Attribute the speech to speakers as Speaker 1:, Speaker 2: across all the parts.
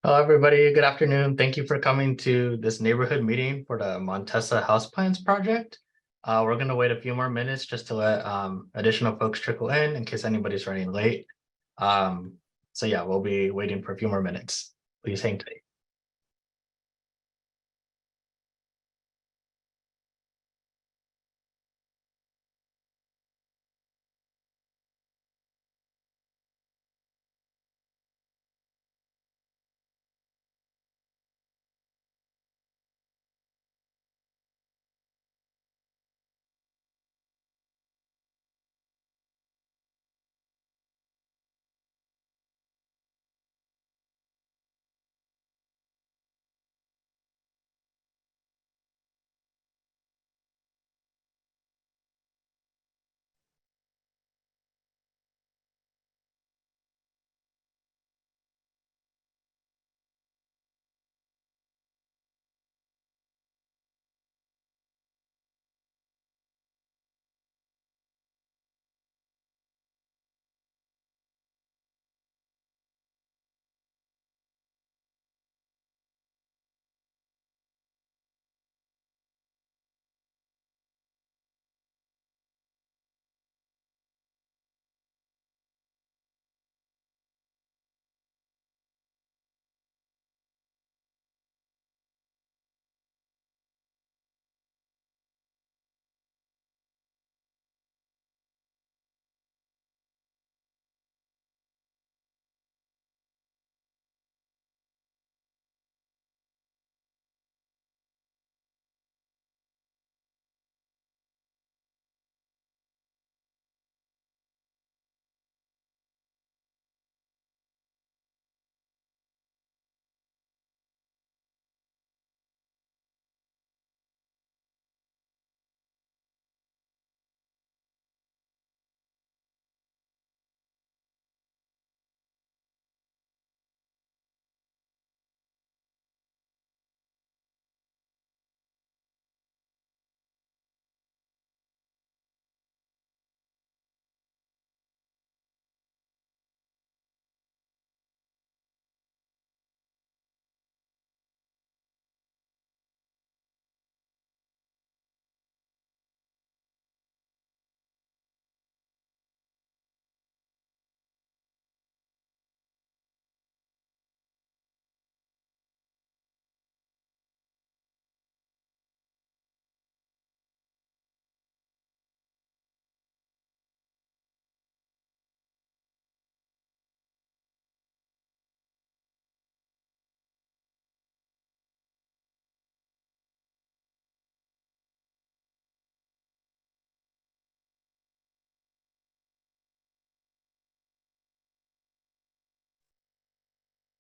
Speaker 1: Hello, everybody. Good afternoon. Thank you for coming to this neighborhood meeting for the Montessa House Plans project. We're going to wait a few more minutes just to let additional folks trickle in case anybody's running late. So yeah, we'll be waiting for a few more minutes. Please hang tight.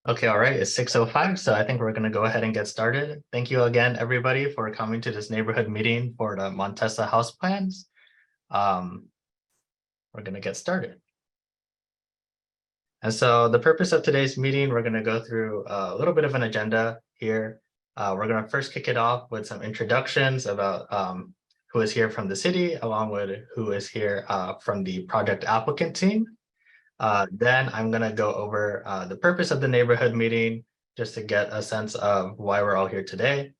Speaker 1: Okay, all right, it's 6:05, so I think we're going to go ahead and get started. Thank you again, everybody, for coming to this neighborhood meeting for the Montessa House Plans. We're going to get started. And so the purpose of today's meeting, we're going to go through a little bit of an agenda here. We're going to first kick it off with some introductions about who is here from the city, along with who is here from the project applicant team. Then I'm going to go over the purpose of the neighborhood meeting, just to get a sense of why we're all here today.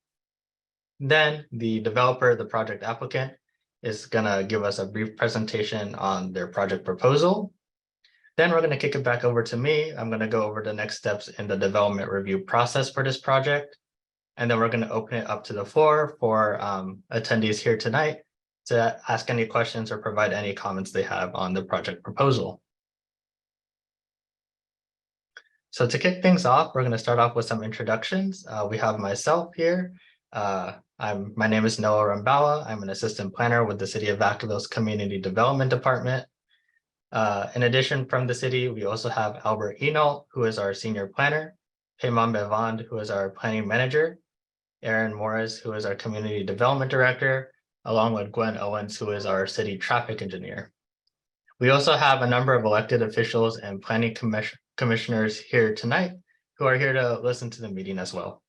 Speaker 1: Then the developer, the project applicant, is going to give us a brief presentation on their project proposal. Then we're going to kick it back over to me. I'm going to go over the next steps in the development review process for this project. And then we're going to open it up to the floor for attendees here tonight to ask any questions or provide any comments they have on the project proposal. So to kick things off, we're going to start off with some introductions. We have myself here. My name is Noah Rambawa. I'm an assistant planner with the City of Vacaville's Community Development Department. In addition, from the city, we also have Albert Enolt, who is our senior planner, Payman Bevand, who is our planning manager, Aaron Morris, who is our community development director, along with Gwen Owens, who is our city traffic engineer. We also have a number of elected officials and planning commissioners here tonight who are here to listen to the meeting as well.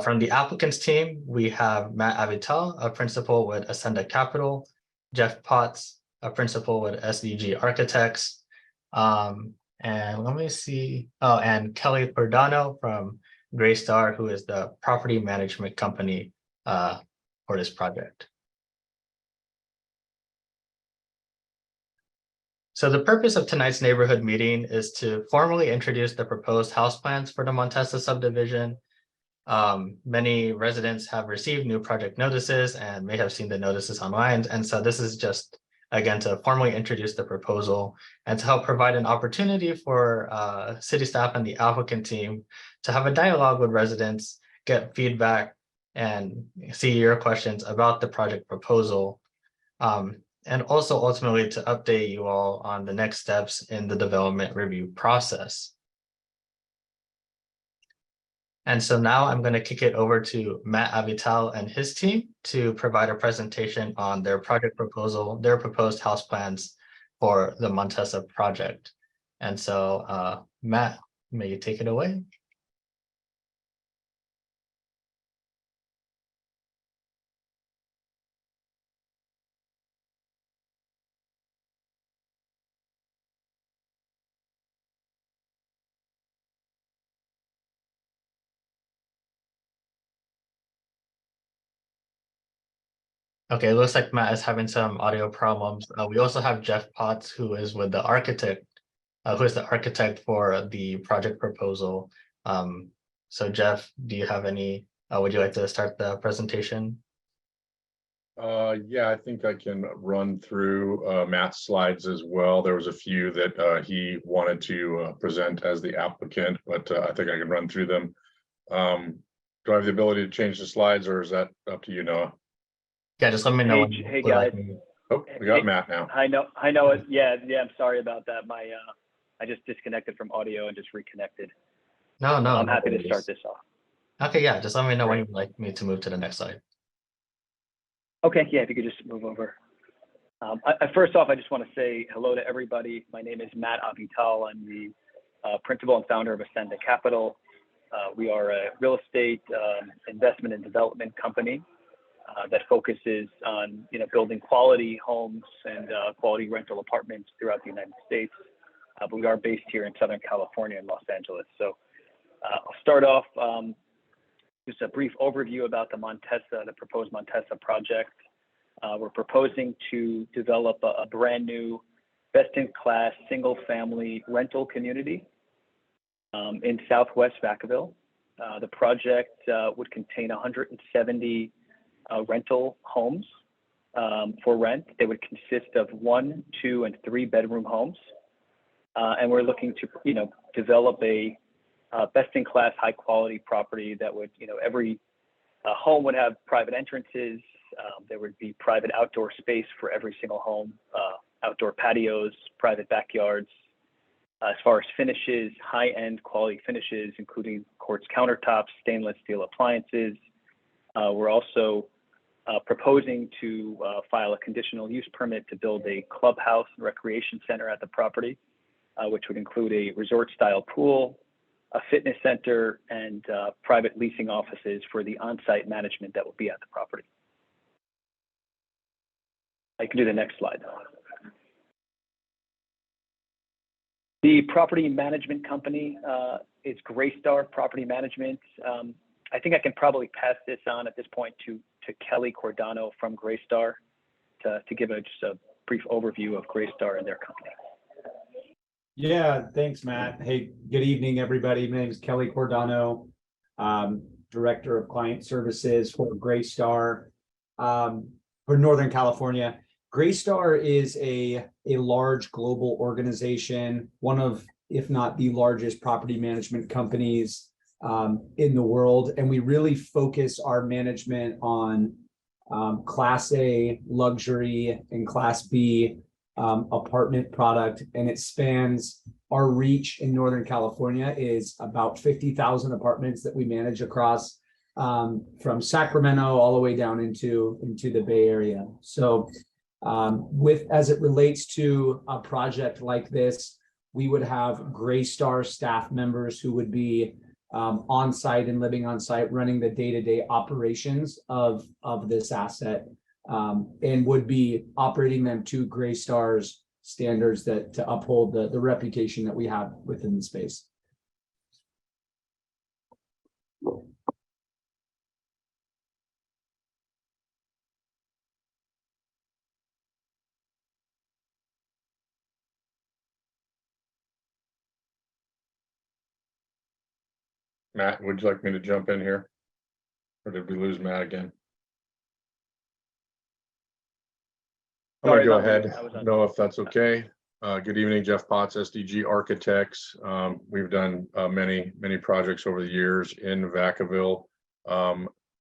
Speaker 1: From the applicants team, we have Matt Avital, a principal with Ascenda Capital, Jeff Potts, a principal with SDG Architects, and And let me see. Oh, and Kelly Cordano from Greystar, who is the property management company for this project. So the purpose of tonight's neighborhood meeting is to formally introduce the proposed house plans for the Montessa subdivision. Many residents have received new project notices and may have seen the notices online. And so this is just, again, to formally introduce the proposal and to help provide an opportunity for city staff and the applicant team to have a dialogue with residents, get feedback, and see your questions about the project proposal. And also ultimately to update you all on the next steps in the development review process. And so now I'm going to kick it over to Matt Avital and his team to provide a presentation on their project proposal, their proposed house plans for the Montessa project. And so Matt, may you take it away? Okay, it looks like Matt is having some audio problems. We also have Jeff Potts, who is with the architect, who is the architect for the project proposal. So Jeff, do you have any, would you like to start the presentation?
Speaker 2: Yeah, I think I can run through Matt's slides as well. There was a few that he wanted to present as the applicant, but I think I can run through them. Do I have the ability to change the slides, or is that up to you, Noah?
Speaker 1: Yeah, just let me know.
Speaker 3: Hey guys.
Speaker 2: Oh, we got Matt now.
Speaker 3: I know it. Yeah, I'm sorry about that. I just disconnected from audio and just reconnected.
Speaker 1: No,
Speaker 3: I'm
Speaker 1: no
Speaker 3: happy to
Speaker 1: worries.
Speaker 3: start this off.
Speaker 1: Okay, yeah, just let me know when
Speaker 3: Great.
Speaker 1: you'd like me to move to the next slide.
Speaker 3: Okay, yeah, if you could just move over. First off, I just want to say hello to everybody. My name is Matt Avital. I'm the principal and founder of Ascenda Capital. We are a real estate investment and development company that focuses on building quality homes and quality rental apartments throughout the United States. But we are based here in Southern California in Los Angeles. So I'll start off just a brief overview about the proposed Montessa project. We're proposing to develop a brand new best-in-class single-family rental community in Southwest Vacaville. The project would contain 170 rental homes for rent. They would consist of 1, 2, and 3 bedroom homes. And we're looking to, develop a best-in-class, high-quality property that would, every home would have private entrances. There would be private outdoor space for every single home, outdoor patios, private backyards. As far as finishes, high-end quality finishes, including quartz countertops, stainless steel appliances. We're also proposing to file a conditional use permit to build a clubhouse and recreation center at the property, which would include a resort-style pool, a fitness center, and private leasing offices for the on-site management that will be at the property. I can do the next slide. The property management company is Greystar Property Management. I think I can probably pass this on at this point to Kelly Cordano from Greystar to give just a brief overview of Greystar and their company.
Speaker 4: Yeah, thanks, Matt. Hey, good evening, everybody. My name is Kelly Cordano, Director of Client Services for Greystar for Northern California. Greystar is a large global organization, one of, if not the largest property management companies in the world. And we really focus our management on Class A luxury and Class B apartment product. And it spans, our reach in Northern California is about 50,000 apartments that we manage across from Sacramento all the way down into the Bay Area. So as it relates to a project like this, we would have Greystar staff members who would be on site and living on site, running the day-to-day operations of this asset, and would be operating them to Greystar's standards that to uphold the reputation that we have within the space.
Speaker 2: Matt, would you like me to jump in here? Or did we lose Matt again? I'm gonna
Speaker 3: Sorry,
Speaker 2: go
Speaker 3: I was on mute.
Speaker 2: ahead,
Speaker 3: I was on
Speaker 2: Noah, if that's okay. Good evening, Jeff Potts, SDG Architects. We've done many projects over the years in Vacaville.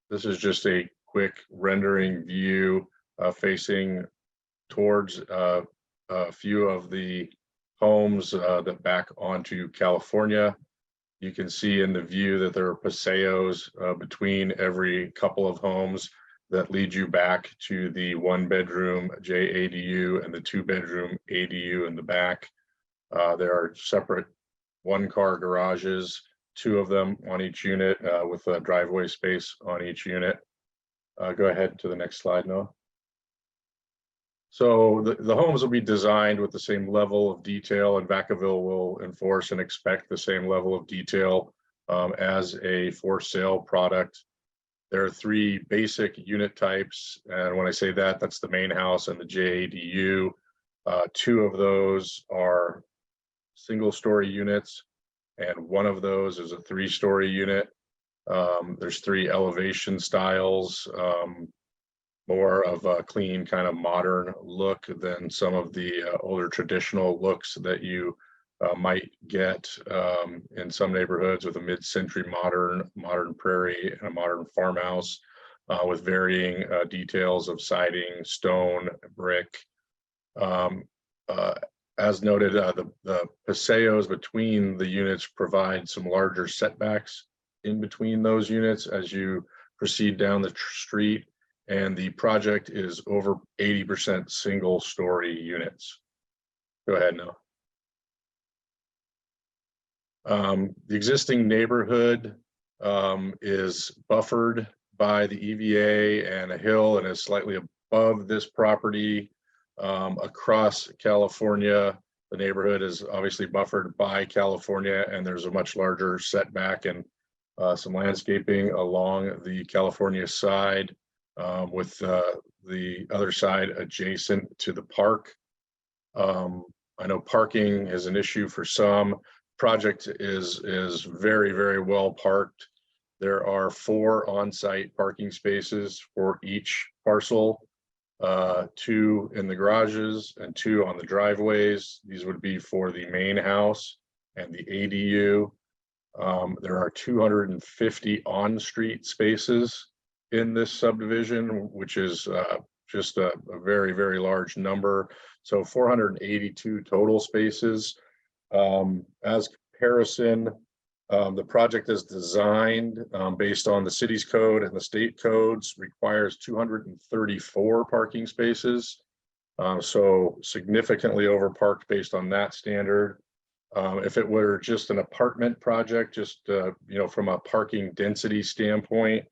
Speaker 2: This is just a quick rendering view facing towards a few of the homes that back onto California. You can see in the view that there are paseos between every couple of homes that lead you back to the 1-bedroom JADU and the 2-bedroom ADU in the back. There are separate 1-car garages, 2 of them on each unit with a driveway space on each unit. Go ahead to the next slide, Noah. So the homes will be designed with the same level of detail, and Vacaville will enforce and expect the same level of detail as a for sale product. There are 3 basic unit types, and when I say that, that's the main house and the JADU. 2 of those are single-story units, and 1 of those is a 3-story unit. There's 3 elevation styles, more of a clean kind of modern look than some of the older traditional looks that you might get in some neighborhoods with a mid-century modern prairie and a modern farmhouse with varying details of siding, stone, brick. As noted, the paseos between the units provide some larger setbacks in between those units as you proceed down the street, and the project is over 80% single-story units. Go ahead now. The existing neighborhood is buffered by the EVA and a hill and is slightly above this property. Across California, the neighborhood is obviously buffered by California, and there's a much larger setback and some landscaping along the California side with the other side adjacent to the park. I know parking is an issue for some. Project is very well parked. There are 4 on-site parking spaces for each parcel, 2 in the garages and 2 on the driveways. These would be for the main house and the ADU. There are 250 on-street spaces in this subdivision, which is just a very large number. So 482 total spaces. As comparison, the project is designed based on the city's code and the state codes, requires 234 parking spaces. So significantly over parked based on that standard. If it were just an apartment project, just from a parking density standpoint,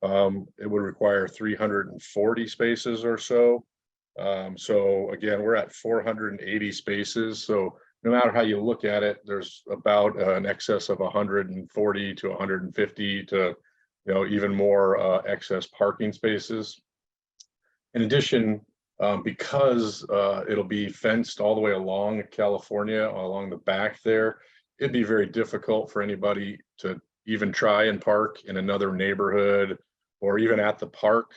Speaker 2: it would require 340 spaces or so. So again, we're at 480 spaces. So no matter how you look at it, there's about an excess of 140 to 150 to even more excess parking spaces. In addition, because it'll be fenced all the way along California, along the back there, it'd be very difficult for anybody to even try and park in another neighborhood or even at the park,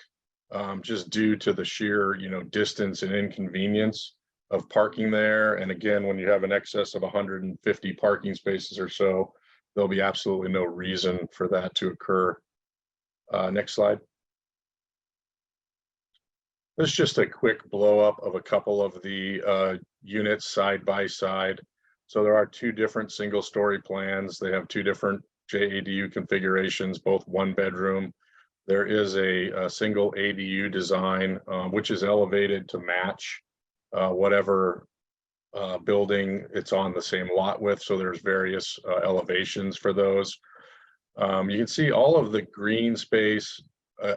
Speaker 2: just due to the sheer distance and inconvenience of parking there. And again, when you have an excess of 150 parking spaces or so, there'll be absolutely no reason for that to occur. Next slide. This is just a quick blow up of a couple of the units side by side. So there are 2 different single story plans. They have 2 different JADU configurations, both 1-bedroom. There is a single ADU design, which is elevated to match whatever building it's on the same lot with. So there's various elevations for those. You can see all of the green space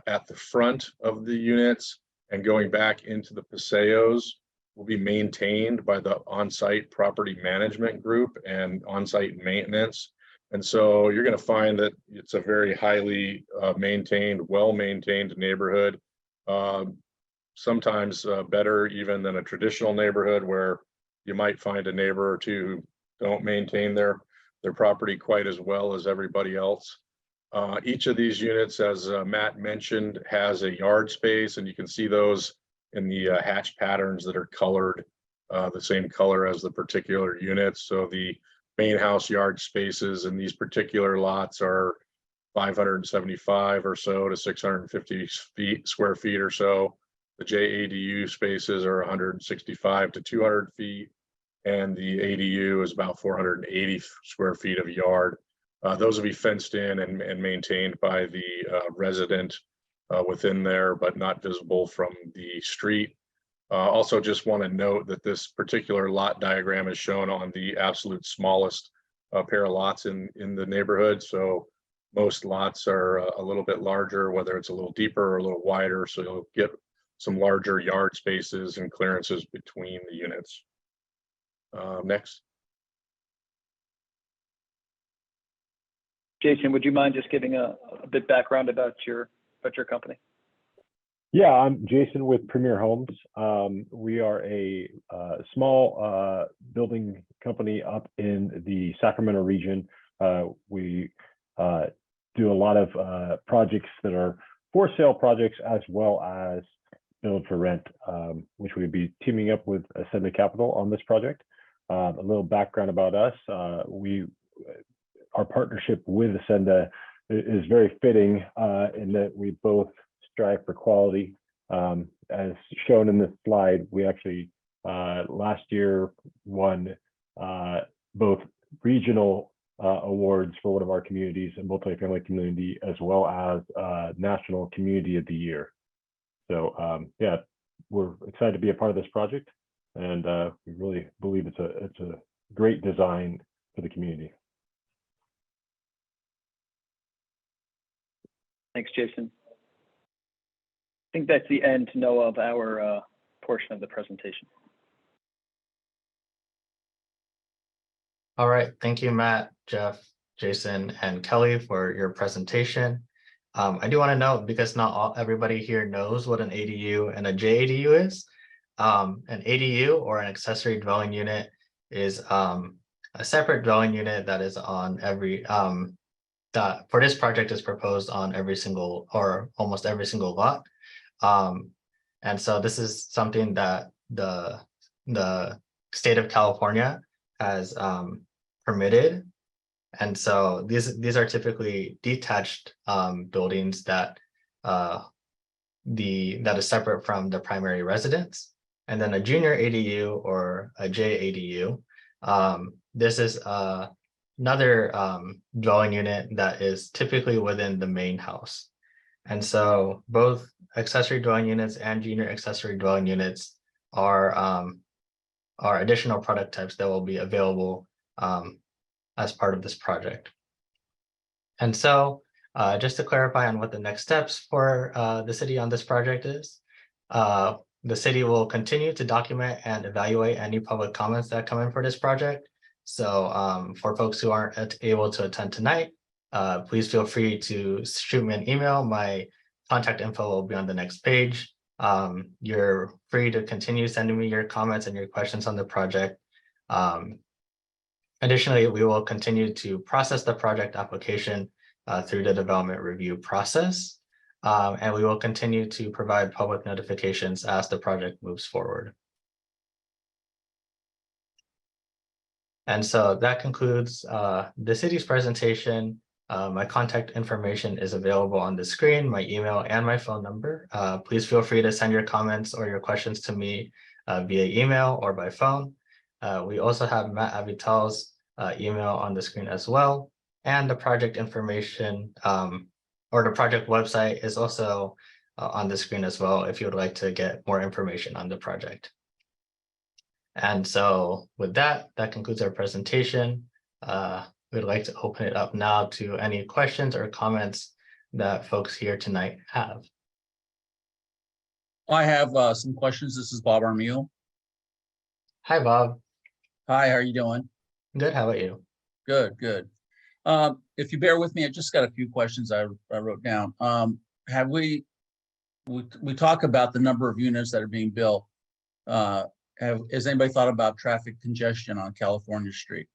Speaker 2: at the front of the units and going back into the paseos will be maintained by the on-site property management group and on-site maintenance. And so you're going to find that it's a very highly maintained, well-maintained neighborhood. Sometimes better even than a traditional neighborhood where you might find a neighbor or two who don't maintain their property quite as well as everybody else. Each of these units, as Matt mentioned, has a yard space, and you can see those in the hatch patterns that are colored the same color as the particular units. So the main house yard spaces in these particular lots are 575 or so to 650 square feet or so. The JADU spaces are 165 to 200 feet, and the ADU is about 480 square feet of yard. Those will be fenced in and maintained by the resident within there, but not visible from the street. Also, just want to note that this particular lot diagram is shown on the absolute smallest pair of lots in the neighborhood. So most lots are a little bit larger, whether it's a little deeper or a little wider. So you'll get some larger yard spaces and clearances between the units. Next.
Speaker 3: Jason, would you mind just giving a bit background about your company?
Speaker 5: Yeah, I'm Jason with Premier Homes. We are a small building company up in the Sacramento region. We do a lot of projects that are for sale projects as well as build for rent, which we'd be teaming up with Ascenda Capital on this project. A little background about us. Our partnership with Ascenda is very fitting in that we both strive for quality. As shown in this slide, we actually last year won both regional awards for one of our communities, a multifamily community, as well as National Community of the Year. So yeah, we're excited to be a part of this project, and we really believe it's a great design for the community.
Speaker 3: Thanks, Jason. I think that's the end, Noah, of our portion of the presentation.
Speaker 1: All right, thank you, Matt, Jeff, Jason, and Kelly for your presentation. I do want to note, because not everybody here knows what an ADU and a JADU is. An ADU, or an accessory dwelling unit, is a separate dwelling unit that is on every that for this project is proposed on every single or almost every single lot. And so this is something that the state of California has permitted. And so these are typically detached buildings that that is separate from the primary residence. And then a junior ADU or a JADU, this is another dwelling unit that is typically within the main house. And so both accessory dwelling units and junior accessory dwelling units are additional product types that will be available as part of this project. And so just to clarify on what the next steps for the city on this project is, the city will continue to document and evaluate any public comments that come in for this project. So for folks who aren't able to attend tonight, please feel free to shoot me an email. My contact info will be on the next page. You're free to continue sending me your comments and your questions on the project. Additionally, we will continue to process the project application through the development review process. And we will continue to provide public notifications as the project moves forward. And so that concludes the city's presentation. My contact information is available on the screen, my email and my phone number. Please feel free to send your comments or your questions to me via email or by phone. We also have Matt Avital's email on the screen as well. And the project information or the project website is also on the screen as well if you would like to get more information on the project. And so with that concludes our presentation. We'd like to open it up now to any questions or comments that folks here tonight have.
Speaker 6: I have some questions. This is Bob Armule.
Speaker 1: Hi, Bob.
Speaker 6: Hi, how are you doing?
Speaker 1: Good. How about you?
Speaker 6: Good, good. If you bear with me, I just got a few questions I wrote down. Have we talk about the number of units that are being built. Has anybody thought about traffic congestion on California Street?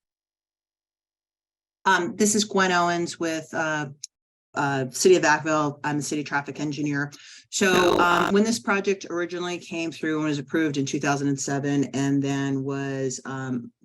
Speaker 7: This is Gwen Owens with City of Vacaville. I'm the city traffic engineer. So when this project originally came through and was approved in 2007 and then was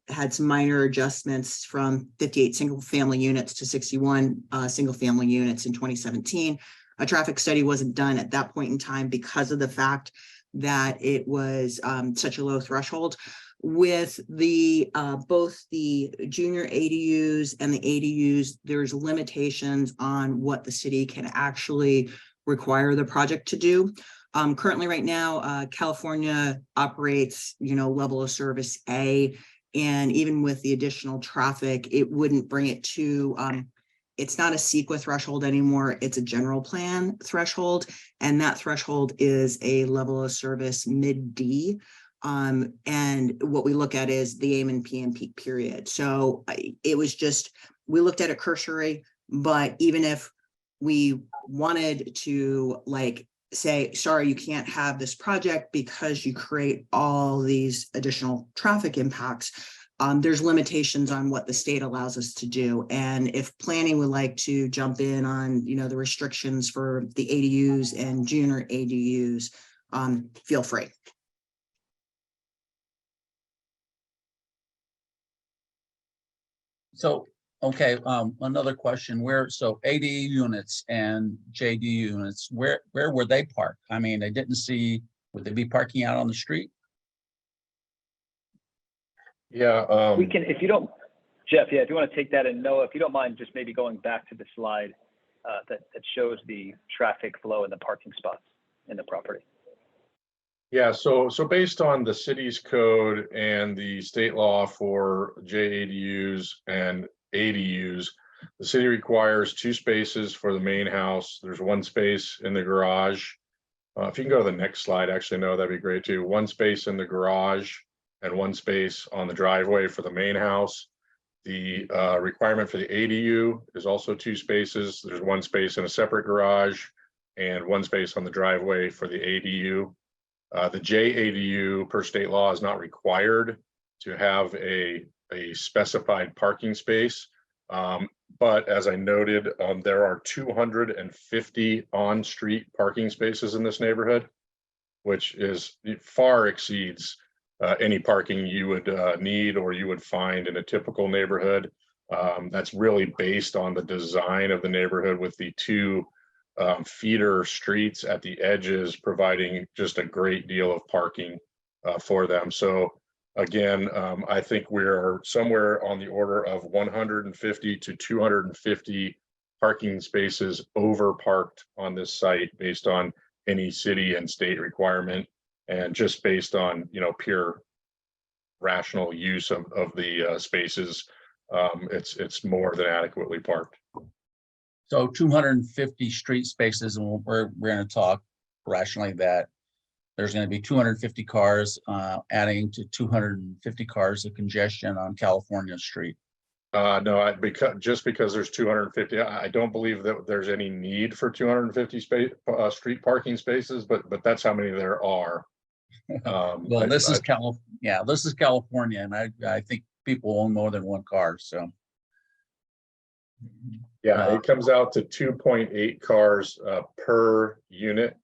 Speaker 7: had some minor adjustments from 58 single family units to 61 single family units in 2017, a traffic study wasn't done at that point in time because of the fact that it was such a low threshold. With the both the junior ADUs and the ADUs, there's limitations on what the city can actually require the project to do. Currently right now, California operates, level of service A, and even with the additional traffic, it wouldn't bring it to, it's not a CEQA threshold anymore, it's a general plan threshold, and that threshold is a level of service mid-D. And what we look at is the AM and PM peak period. So it was just, we looked at it cursory, but even if we wanted to say, sorry, you can't have this project because you create all these additional traffic impacts, there's limitations on what the state allows us to do. And if planning would like to jump in on, the restrictions for the ADUs and junior ADUs, feel free.
Speaker 6: So, okay, another question, so ADU units and JD units, where were they parked? I mean, I didn't see, would they be parking out on the street?
Speaker 2: Yeah.
Speaker 3: We can, if you don't, Jeff, if you want to take that, and Noah, if you don't mind, just maybe going back to the slide that shows the traffic flow and the parking spots in the property.
Speaker 2: Yeah, so based on the city's code and the state law for JADUs and ADUs, the city requires 2 spaces for the main house. There's 1 space in the garage. If you can go to the next slide, actually, no, that'd be great too. 1 space in the garage and 1 space on the driveway for the main house. The requirement for the ADU is also 2 spaces. There's 1 space in a separate garage and 1 space on the driveway for the ADU. The JADU per state law is not required to have a specified parking space. But as I noted, there are 250 on-street parking spaces in this neighborhood, which far exceeds any parking you would need or you would find in a typical neighborhood. That's really based on the design of the neighborhood with the 2 feeder streets at the edges, providing just a great deal of parking for them. So again, I think we're somewhere on the order of 150 to 250 parking spaces over parked on this site based on any city and state requirement, and just based on pure rational use of the spaces, it's more than adequately parked.
Speaker 6: So 250 street spaces, and we're going to talk rationally that there's going to be 250 cars, adding to 250 cars of congestion on California Street.
Speaker 2: No, because there's 250, I don't believe that there's any need for 250 street parking spaces, but that's how many there are.
Speaker 6: Well, this is California, and I think people own more than 1 car, so.
Speaker 2: Yeah, it comes out to 2.8 cars per unit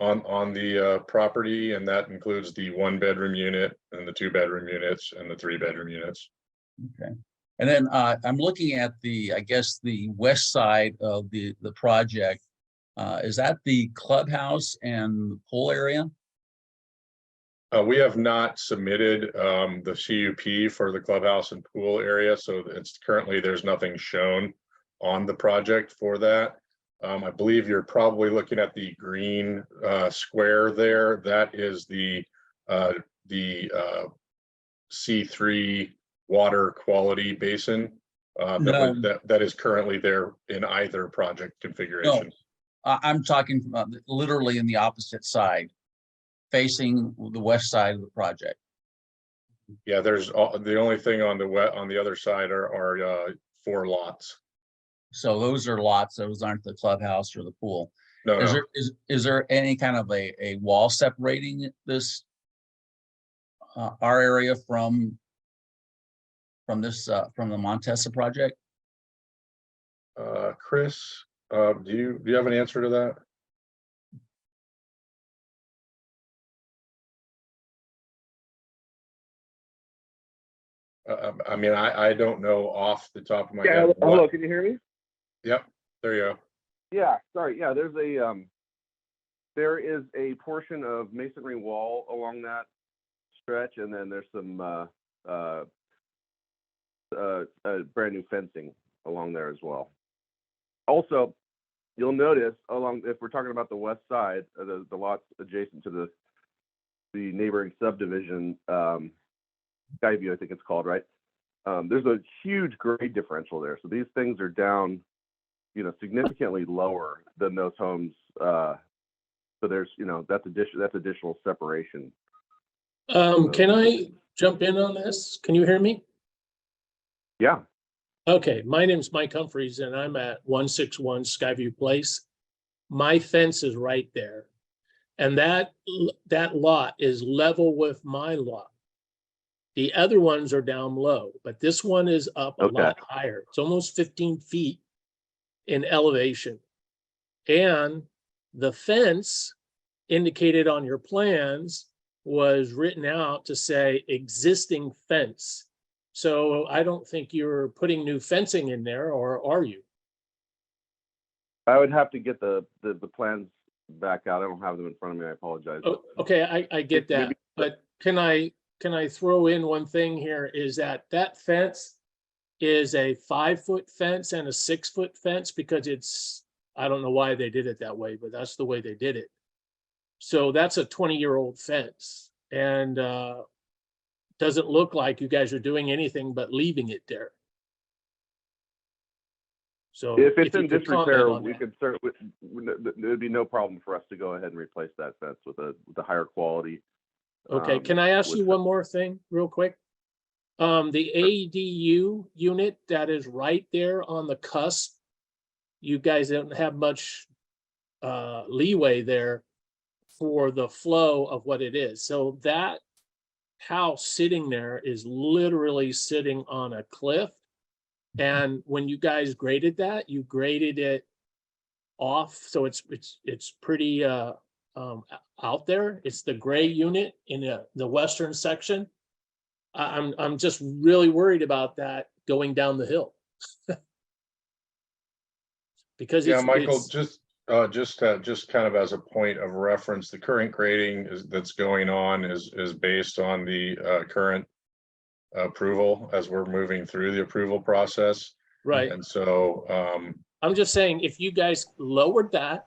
Speaker 2: on the property, and that includes the 1-bedroom unit and the 2-bedroom units and the 3-bedroom units.
Speaker 6: Okay, and then I'm looking at I guess the west side of the project. Is that the clubhouse and the pool area?
Speaker 2: We have not submitted the CUP for the clubhouse and pool area, so there's nothing shown on the project for that. I believe you're probably looking at the green square there. That is the C3 water quality basin that is currently there in either project configuration.
Speaker 6: No, I'm talking literally in the opposite side, facing the west side of the project.
Speaker 2: Yeah, the only thing on the other side are 4 lots.
Speaker 6: So those are lots, those aren't the clubhouse or the pool.
Speaker 2: No,
Speaker 6: Is
Speaker 2: no,
Speaker 6: there, is there any kind of a wall separating this our area from this, from the Montessa project?
Speaker 2: Chris, do you have an answer to that? I mean, I don't know off the top of my
Speaker 8: Yeah,
Speaker 2: head.
Speaker 8: hello, can you hear me?
Speaker 2: Yep, there you go.
Speaker 8: Yeah, sorry. Yeah, there is a portion of masonry wall along that stretch, and then there's some brand new fencing along there as well. Also, you'll notice if we're talking about the west side, the lots adjacent to the neighboring subdivision, Skyview, I think it's called, right? There's a huge grade differential there. So these things are down, significantly lower than those homes. So there's, that's additional separation.
Speaker 9: Can I jump in on this? Can you hear me?
Speaker 8: Yeah.
Speaker 9: Okay, my name's Mike Humphreys and I'm at 161 Skyview Place. My fence is right there. And that lot is level with my lot. The other ones are down low, but this one is up a lot higher. It's almost 15 feet in elevation. And the fence indicated on your plans was written out to say existing fence. So I don't think you're putting new fencing in there, or are you?
Speaker 8: I would have to get the plans back out. I don't have them in front of me. I apologize.
Speaker 9: Oh, okay, I get that,
Speaker 8: Maybe-
Speaker 9: but can I throw in one thing here, is that fence is a 5-foot fence and a 6-foot fence, because it's, I don't know why they did it that way, but that's the way they did it. So that's a 20-year-old fence, and doesn't look like you guys are doing anything but leaving it there. So
Speaker 8: If it's
Speaker 9: you
Speaker 8: in
Speaker 9: could comment
Speaker 8: disrepair,
Speaker 9: on
Speaker 8: we
Speaker 9: that.
Speaker 8: could certainly, there'd be no problem for us to go ahead and replace that fence with a higher quality.
Speaker 9: Okay, can I ask
Speaker 8: with
Speaker 9: you
Speaker 8: the-
Speaker 9: one more thing real quick? The ADU unit that is right there on the cusp, you guys don't have much leeway there for the flow of what it is. So that house sitting there is literally sitting on a cliff. And when you guys graded that, you graded it off, so it's pretty out there. It's the gray unit in the western section. I'm just really worried about that going down the hill. Because
Speaker 2: Yeah,
Speaker 9: it's,
Speaker 2: Michael, just kind of as a point of reference, the current grading that's going on is based on the current approval as we're moving through the approval process.
Speaker 9: right.
Speaker 2: And so
Speaker 9: I'm just saying, if you guys lowered that,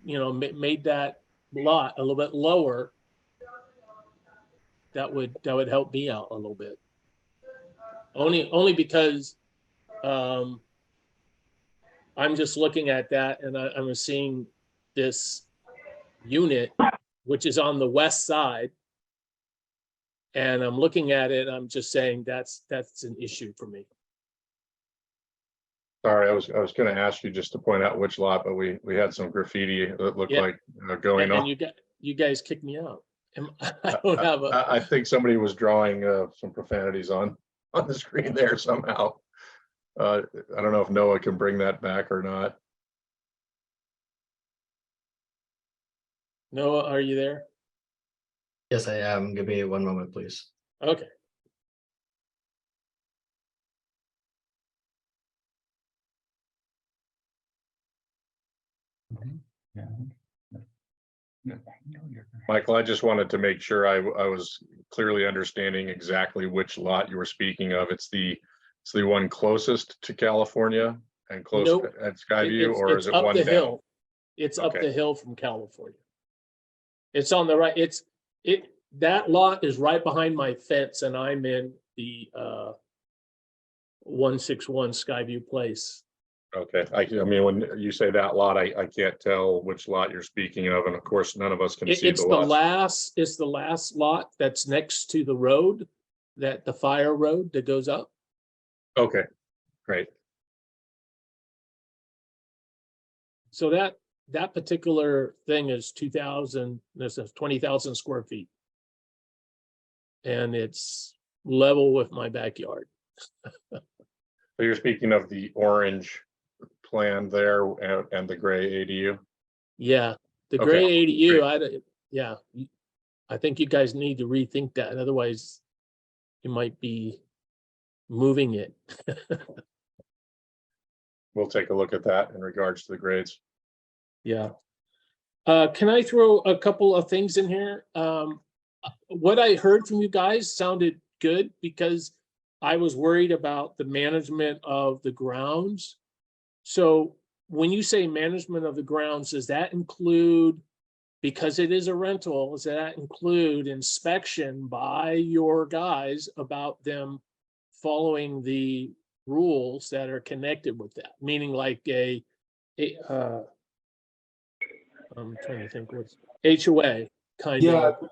Speaker 9: made that lot a little bit lower, that would help me out a little bit. Only because I'm just looking at that and I'm seeing this unit, which is on the west side. And I'm looking at it, I'm just saying that's an issue for me.
Speaker 2: sorry, I was going to ask you just to point out which lot, but we had some graffiti that looked
Speaker 9: Yeah.
Speaker 2: like going
Speaker 9: And
Speaker 2: on.
Speaker 9: you guys kicked me out. I don't have a,
Speaker 2: I think somebody was drawing some profanities on the screen there somehow. I don't know if Noah can bring that back or not.
Speaker 9: Noah, are you there?
Speaker 1: Yes, I am. Give me one moment, please.
Speaker 9: Okay.
Speaker 2: Michael, I just wanted to make sure I was clearly understanding exactly which lot you were speaking of. It's the one closest to California and close
Speaker 9: Nope.
Speaker 2: at Skyview, or is it
Speaker 9: up
Speaker 2: one
Speaker 9: the
Speaker 2: down?
Speaker 9: hill? It's up
Speaker 2: Okay.
Speaker 9: the hill from California. It's on the right. That lot is right behind my fence, and I'm in the 161 Skyview Place.
Speaker 2: Okay, I mean, when you say that lot, I can't tell which lot you're speaking of, and of course, none of us can see
Speaker 9: It's
Speaker 2: the
Speaker 9: the
Speaker 2: lots.
Speaker 9: it's the last lot that's next to the road, that the fire road that goes up.
Speaker 2: Okay, great.
Speaker 9: So that particular thing is 2,000, this is 20,000 square feet. And it's level with my backyard.
Speaker 2: So you're speaking of the orange plan there and the gray ADU?
Speaker 9: Yeah, the
Speaker 2: Okay,
Speaker 9: gray ADU,
Speaker 2: great.
Speaker 9: yeah, I think you guys need to rethink that. Otherwise, you might be moving it.
Speaker 2: We'll take a look at that in regards to the grades.
Speaker 9: Yeah. Can I throw a couple of things in here? What I heard from you guys sounded good because I was worried about the management of the grounds. So when you say management of the grounds, does that include, because it is a rental, does that include inspection by your guys about them following the rules that are connected with that? Meaning like I'm trying to think what's HOA kind
Speaker 4: Yeah.
Speaker 9: of.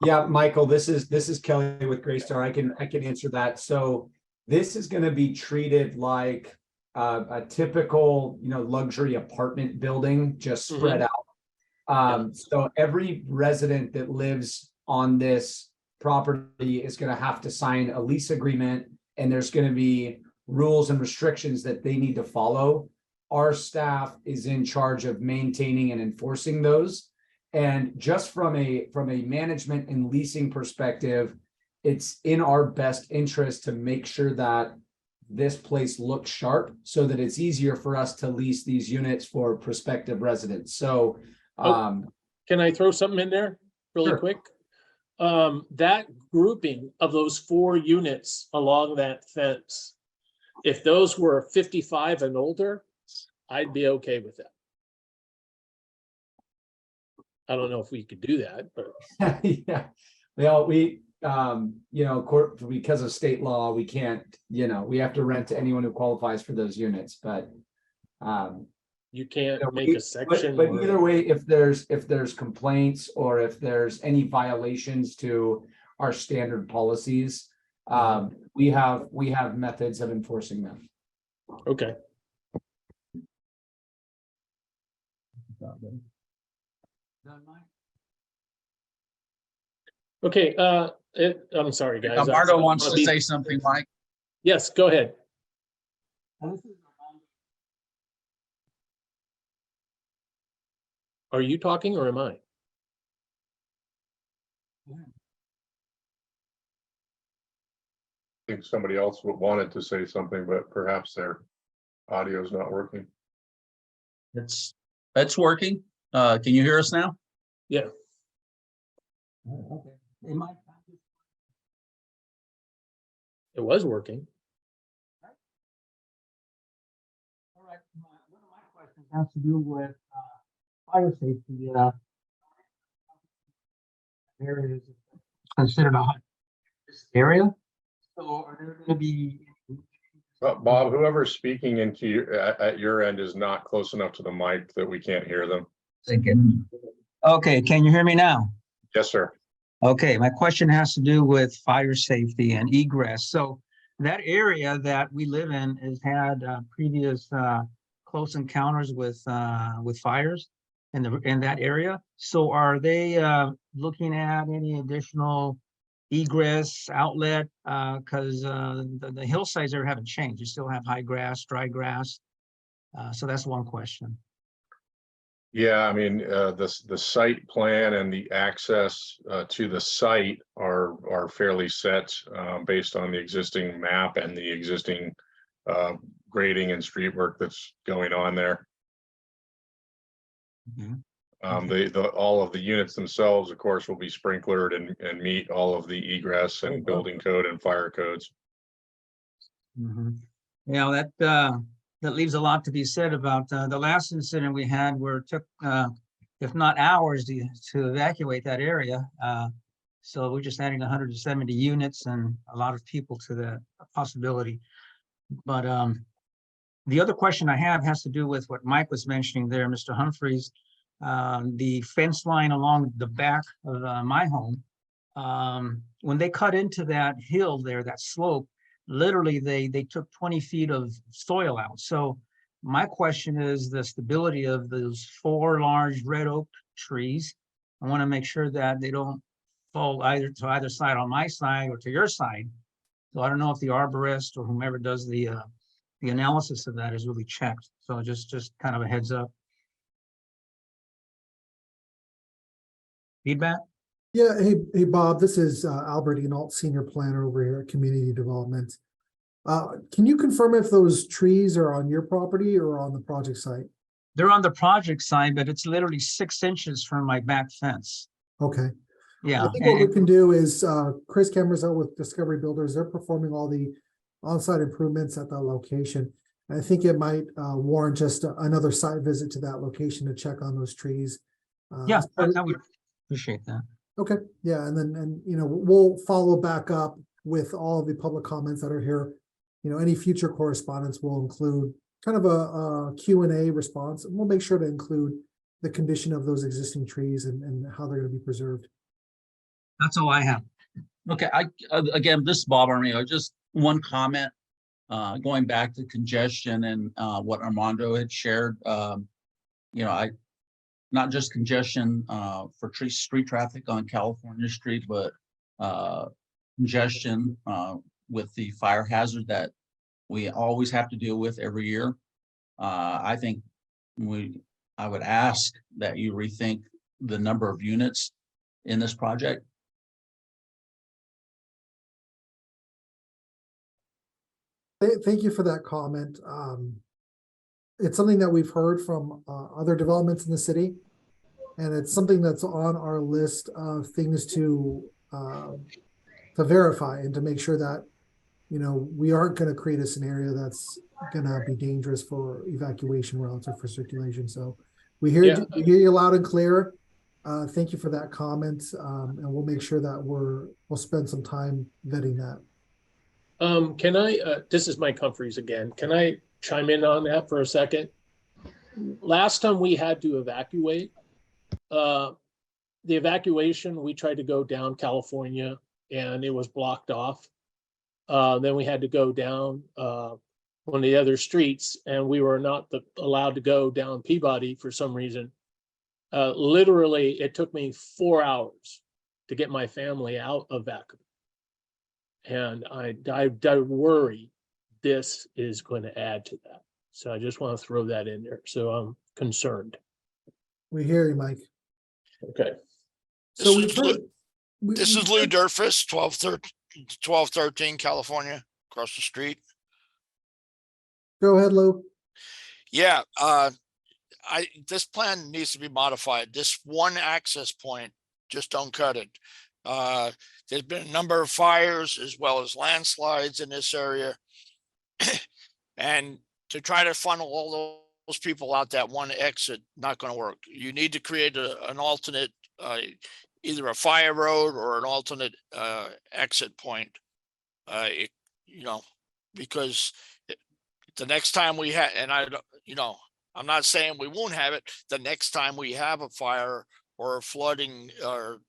Speaker 4: Yeah, Michael, this is Kelly with Greystar. I can answer that. So this is going to be treated like a typical, luxury apartment building, just spread out. So every resident that lives on this property is going to have to sign a lease agreement, and there's going to be rules and restrictions that they need to follow. Our staff is in charge of maintaining and enforcing those. And just from a management and leasing perspective, it's in our best interest to make sure that this place looks sharp so that it's easier for us to lease these units for prospective residents. So
Speaker 9: Can I throw something in there really
Speaker 4: Sure.
Speaker 9: quick? That grouping of those 4 units along that fence, if those were 55 and older, I'd be okay with that. I don't know if we could do that, but
Speaker 4: yeah, well, because of state law, we can't, we have to rent to anyone who qualifies for those units, but
Speaker 9: you can't make
Speaker 4: we-
Speaker 9: a section.
Speaker 4: But
Speaker 9: where-
Speaker 4: either way, if there's complaints or if there's any violations to our standard policies, we have methods of enforcing them.
Speaker 9: Okay. Okay, I'm sorry, guys.
Speaker 6: Margo
Speaker 9: I
Speaker 6: wants
Speaker 9: wanna
Speaker 6: to
Speaker 9: be-
Speaker 6: say something, Mike.
Speaker 9: Yes, go ahead. Are you talking or am I?
Speaker 2: I think somebody else wanted to say something, but perhaps their audio is not working.
Speaker 6: It's working. Can you hear us now?
Speaker 9: Yeah. It was working.
Speaker 10: All right, one of my questions has to do with fire safety. Areas considered a high risk area. So are there going to be?
Speaker 2: Bob, whoever's speaking into you at your end is not close enough to the mic that we can't hear them.
Speaker 10: Thinking. Okay, can you hear me now?
Speaker 2: Yes, sir.
Speaker 10: Okay, my question has to do with fire safety and egress. So that area that we live in has had previous close encounters with fires in that area. So are they looking at any additional egress outlet? Because the hillsides there haven't changed. You still have high grass, dry grass. So that's one question.
Speaker 2: Yeah, I mean, the site plan and the access to the site are fairly set based on the existing map and the existing grading and street work that's going on there. All of the units themselves, of course, will be sprinklered and meet all of the egress and building code and fire codes.
Speaker 10: Yeah, that leaves a lot to be said about the last incident we had where it took, if not hours to evacuate that area. So we're just adding 170 units and a lot of people to the possibility. But The other question I have has to do with what Mike was mentioning there, Mr. Humphreys. The fence line along the back of my home. When they cut into that hill there, that slope, literally they took 20 feet of soil out. So my question is the stability of those 4 large red oak trees. I want to make sure that they don't fall either to either side on my side or to your side. So I don't know if the arborist or whomever does the analysis of that is really checked. So just kind of a heads up. Feedback?
Speaker 11: Yeah, hey, Bob, this is Albert Enault, Senior Planner over here at Community Development. Can you confirm if those trees are on your property or on the project site?
Speaker 10: They're on the project side, but it's literally 6 inches from my back fence.
Speaker 11: Okay.
Speaker 10: Yeah.
Speaker 11: I think what we can do is Chris Cameron's out with Discovery Builders. They're performing all the on-site improvements at that location. And I think it might warrant just another site visit to that location to check on those trees.
Speaker 10: Yeah, I would appreciate that.
Speaker 11: Okay, yeah, and you know, we'll follow back up with all the public comments that are here. You know, any future correspondence will include kind of a Q&A response. And we'll make sure to include the condition of those existing trees and how they're going to be preserved.
Speaker 10: That's all I have.
Speaker 6: Okay, again, this is Bob Armio, just one comment, going back to congestion and what Armando had shared. You know, not just congestion for street traffic on California Street, but congestion with the fire hazard that we always have to deal with every year. I think I would ask that you rethink the number of units in this project.
Speaker 11: Thank you for that comment. It's something that we've heard from other developments in the city, and it's something that's on our list of things to verify and to make sure that, you know, we aren't going to create a scenario that's going to be dangerous for evacuation routes or for circulation. So we hear you loud and clear. Thank you for that comment, and we'll make sure that we'll spend some time vetting that.
Speaker 9: Can I, this is Mike Humphreys again. Can I chime in on that for a second? Last time we had to evacuate, the evacuation, we tried to go down California and it was blocked off. Then we had to go down one of the other streets and we were not allowed to go down Peabody for some reason. Literally, it took me 4 hours to get my family out of Vacaville. And I worry this is going to add to that. So I just want to throw that in there. So I'm concerned.
Speaker 11: We hear you, Mike.
Speaker 9: Okay.
Speaker 11: So
Speaker 12: this is Lou Durfus, 1213 California, across the street.
Speaker 11: Go ahead, Lou.
Speaker 12: Yeah, this plan needs to be modified. This one access point, just don't cut it. There's been a number of fires as well as landslides in this area. And to try to funnel all those people out that one exit, not going to work. You need to create an alternate, either a fire road or an alternate exit point. You know, because the next time we have, and I'm not saying we won't have it, the next time we have a fire or a flooding or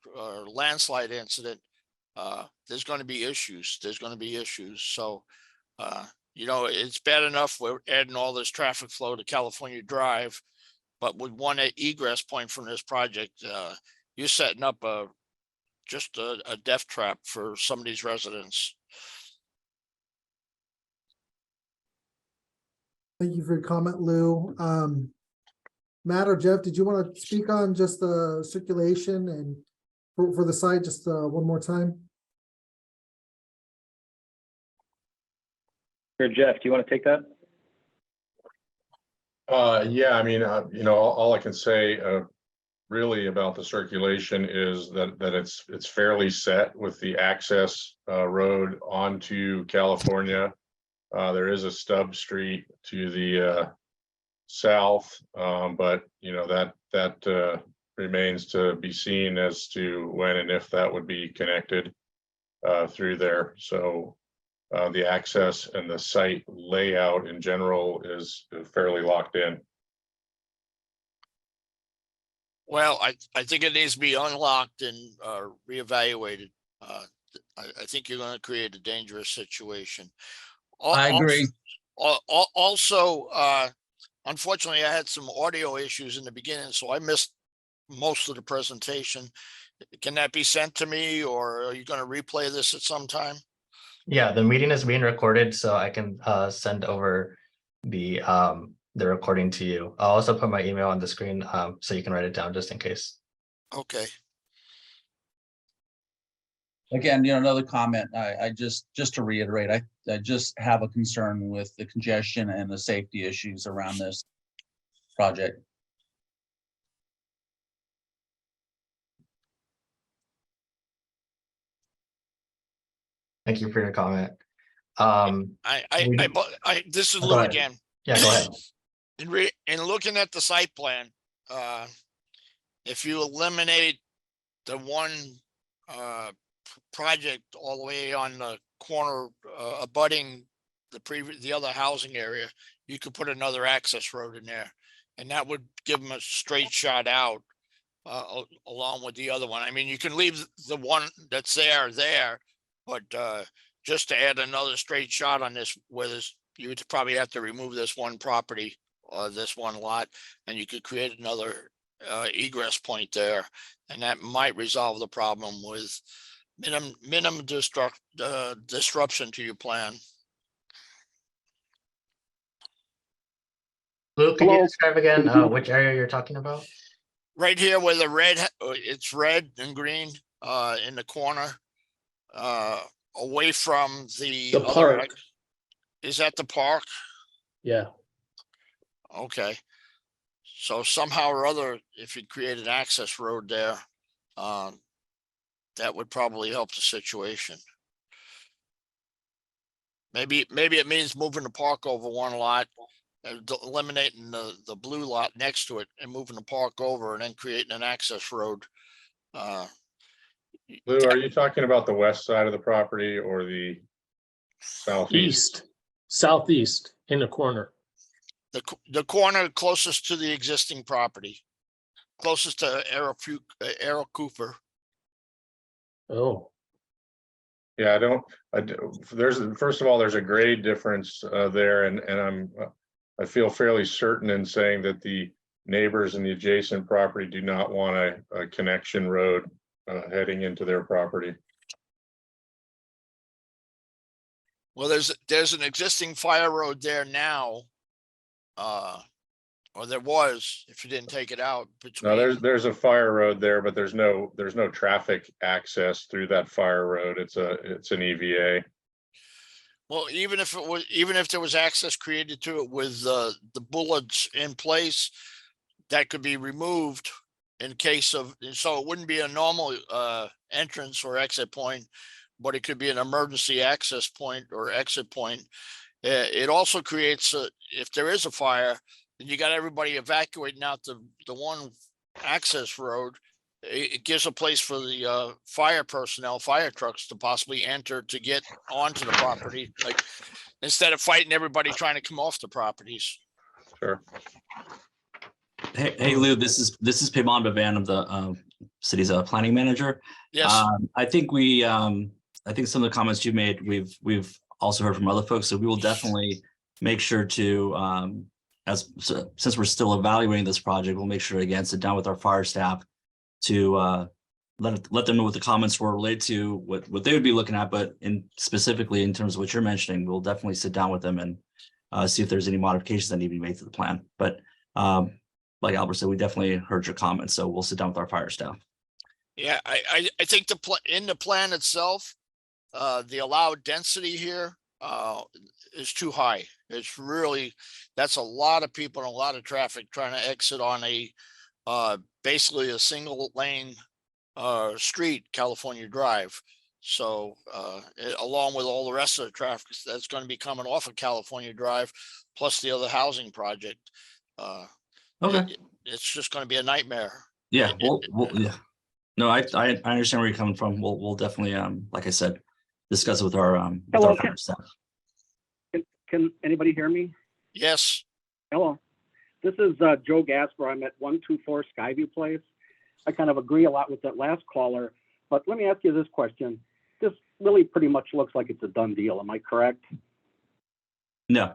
Speaker 12: landslide incident, there's going to be issues. So, you know, it's bad enough we're adding all this traffic flow to California Drive, but with one egress point from this project, you're setting up just a death trap for some of these residents.
Speaker 11: Thank you for your comment, Lou. Matt or Jeff, did you want to speak on just the circulation and for the site just one more time?
Speaker 3: Sure, Jeff, do you want to take that?
Speaker 2: Yeah, I mean, you know, all I can say really about the circulation is that it's fairly set with the access road onto California. There is a stub street to the south, but you know, that remains to be seen as to when and if that would be connected through there. So the access and the site layout in general is fairly locked in.
Speaker 12: Well, I think it needs to be unlocked and reevaluated. I think you're going to create a dangerous situation.
Speaker 6: I agree.
Speaker 12: Also, unfortunately, I had some audio issues in the beginning, so I missed most of the presentation. Can that be sent to me, or are you going to replay this at some time?
Speaker 1: Yeah, the meeting is being recorded, so I can send over the recording to you. I'll also put my email on the screen so you can write it down just in case.
Speaker 12: Okay.
Speaker 6: Again, another comment, I just to reiterate, I just have a concern with the congestion and the safety issues around this project.
Speaker 1: Thank you for your comment.
Speaker 12: This is
Speaker 1: Go
Speaker 12: Lou
Speaker 1: ahead.
Speaker 12: again.
Speaker 1: Yeah, go ahead.
Speaker 12: In looking at the site plan, if you eliminate the one project all the way on the corner abutting the other housing area, you could put another access road in there, and that would give them a straight shot out along with the other one. I mean, you can leave the one that's there, but just to add another straight shot on this, you would probably have to remove this one property or this one lot, and you could create another egress point there, and that might resolve the problem with minimum disruption to your plan.
Speaker 1: Lou, can you describe again which area you're talking about?
Speaker 12: Right here where the it's red and green in the corner, away from the other
Speaker 9: park.
Speaker 12: Is that the park?
Speaker 9: Yeah.
Speaker 12: Okay. So somehow or other, if you create an access road there, that would probably help the situation. Maybe it means moving the park over one lot, eliminating the blue lot next to it and moving the park over and then creating an access road.
Speaker 2: Lou, are you talking about the west side of the property or the southeast?
Speaker 9: Southeast in the corner.
Speaker 12: The corner closest to the existing property, closest to Errol Cooper.
Speaker 9: Oh,
Speaker 2: Yeah, first of all, there's a grade difference there, and I feel fairly certain in saying that the neighbors in the adjacent property do not want a connection road heading into their property.
Speaker 12: Well, there's an existing fire road there now, or there was, if you didn't take it out.
Speaker 2: No, there's a fire road there, but there's no traffic access through that fire road. It's an EVA.
Speaker 12: Well, even if there was access created to it with the bullets in place, that could be removed in case of, so it wouldn't be a normal entrance or exit point, but it could be an emergency access point or exit point. It also creates if there is a fire, then you got everybody evacuating out the one access road. It gives a place for the fire personnel, fire trucks to possibly enter to get onto the property, like instead of fighting everybody trying to come off the properties.
Speaker 2: Sure.
Speaker 13: Hey Lou, this is Payman Bavan of the city's planning manager.
Speaker 12: Yes.
Speaker 13: I think some of the comments you made, we've also heard from other folks, so we will definitely make sure to since we're still evaluating this project, we'll make sure to again sit down with our fire staff to let them know what the comments were related to what they would be looking at, but specifically in terms of what you're mentioning, we'll definitely sit down with them and see if there's any modifications that need to be made to the plan. But like Albert said, we definitely heard your comments, so we'll sit down with our fire staff.
Speaker 12: Yeah, I think in the plan itself, the allowed density here is too high. It's really, that's a lot of people and a lot of traffic trying to exit on a basically a single lane street, California Drive. So along with all the rest of the traffic that's going to be coming off of California Drive, plus the other housing project,
Speaker 13: Okay.
Speaker 12: it's just going to be a nightmare.
Speaker 13: Yeah, yeah. No, I understand where you're coming from. We'll definitely, like I said, discuss it with our
Speaker 14: Hello.
Speaker 13: fire staff.
Speaker 14: Can anybody hear me?
Speaker 12: Yes,
Speaker 14: Hello. This is Joe Gasper. I'm at 124 Skyview Place. I kind of agree a lot with that last caller, but let me ask you this question. This really pretty much looks like it's a done deal. Am I correct?
Speaker 13: No,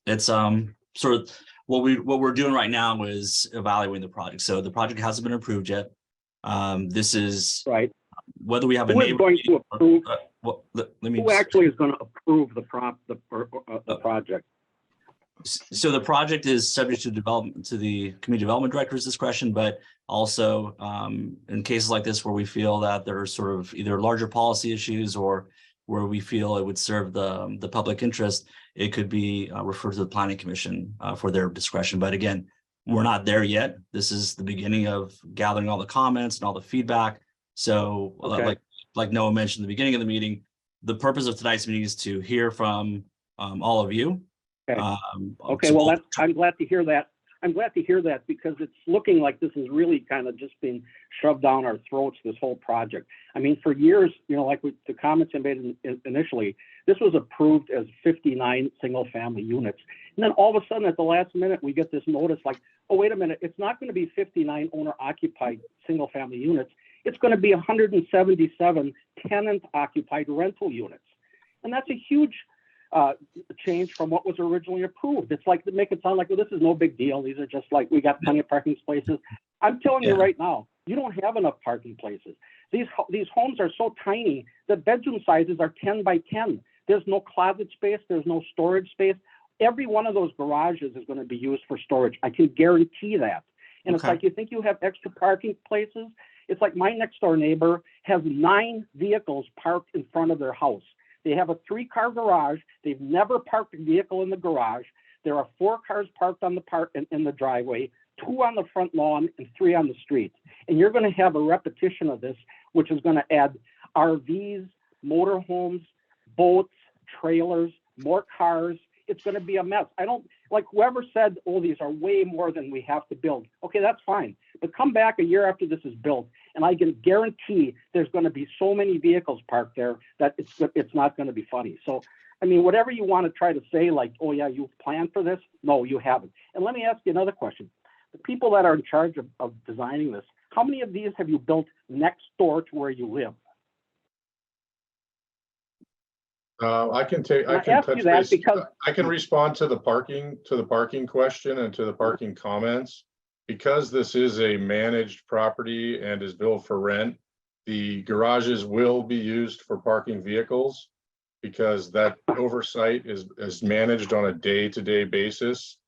Speaker 13: it's sort of what we're doing right now is evaluating the project. So the project hasn't been approved yet. This is
Speaker 14: Right.
Speaker 13: whether we have a
Speaker 14: Who is
Speaker 13: neighbor.
Speaker 14: going to approve?
Speaker 13: Let me
Speaker 14: Who actually is going to approve the project?
Speaker 13: So the project is subject to development to the community development director's discretion, but also in cases like this where we feel that there are sort of either larger policy issues or where we feel it would serve the public interest, it could be referred to the planning commission for their discretion. But again, we're not there yet. This is the beginning of gathering all the comments and all the feedback. So
Speaker 14: Okay.
Speaker 13: like Noah mentioned at the beginning of the meeting, the purpose of tonight's meeting is to hear from all of you.
Speaker 14: Okay. Okay,
Speaker 13: so
Speaker 14: well, I'm glad to hear that. I'm glad to hear that because it's looking like this is really kind of just being shoved down our throats, this whole project. I mean, for years, you know, like the comments I made initially, this was approved as 59 single family units. And then all of a sudden at the last minute, we get this notice like, oh, wait a minute, it's not going to be 59 owner occupied single family units. It's going to be 177 tenant occupied rental units. And that's a huge change from what was originally approved. It's like, they make it sound like, well, this is no big deal. These are just like, we got plenty of parking places. I'm telling you right now, you don't have enough parking places. These homes are so tiny that bedroom sizes are 10 by 10. There's no closet space. There's no storage space. Every one of those garages is going to be used for storage. I can guarantee that. And It's like, you think you have extra parking places? It's like my next door neighbor has 9 vehicles parked in front of their house. They have a 3-car garage. They've never parked a vehicle in the garage. There are 4 cars parked on in the driveway, 2 on the front lawn, and 3 on the street. And you're going to have a repetition of this, which is going to add RVs, motorhomes, boats, trailers, more cars. It's going to be a mess. I don't like whoever said, oh, these are way more than we have to build. Okay, that's fine. But come back a year after this is built, and I can guarantee there's going to be so many vehicles parked there that it's not going to be funny. So, I mean, whatever you want to try to say, like, oh, yeah, you planned for this. No, you haven't. And let me ask you another question. The people that are in charge of designing this, how many of these have you built next door to where you live?
Speaker 2: I can touch base. I can respond to the parking question and to the parking comments. Because this is a managed property and is built for rent, the garages will be used for parking vehicles because that oversight is managed on a day-to-day basis.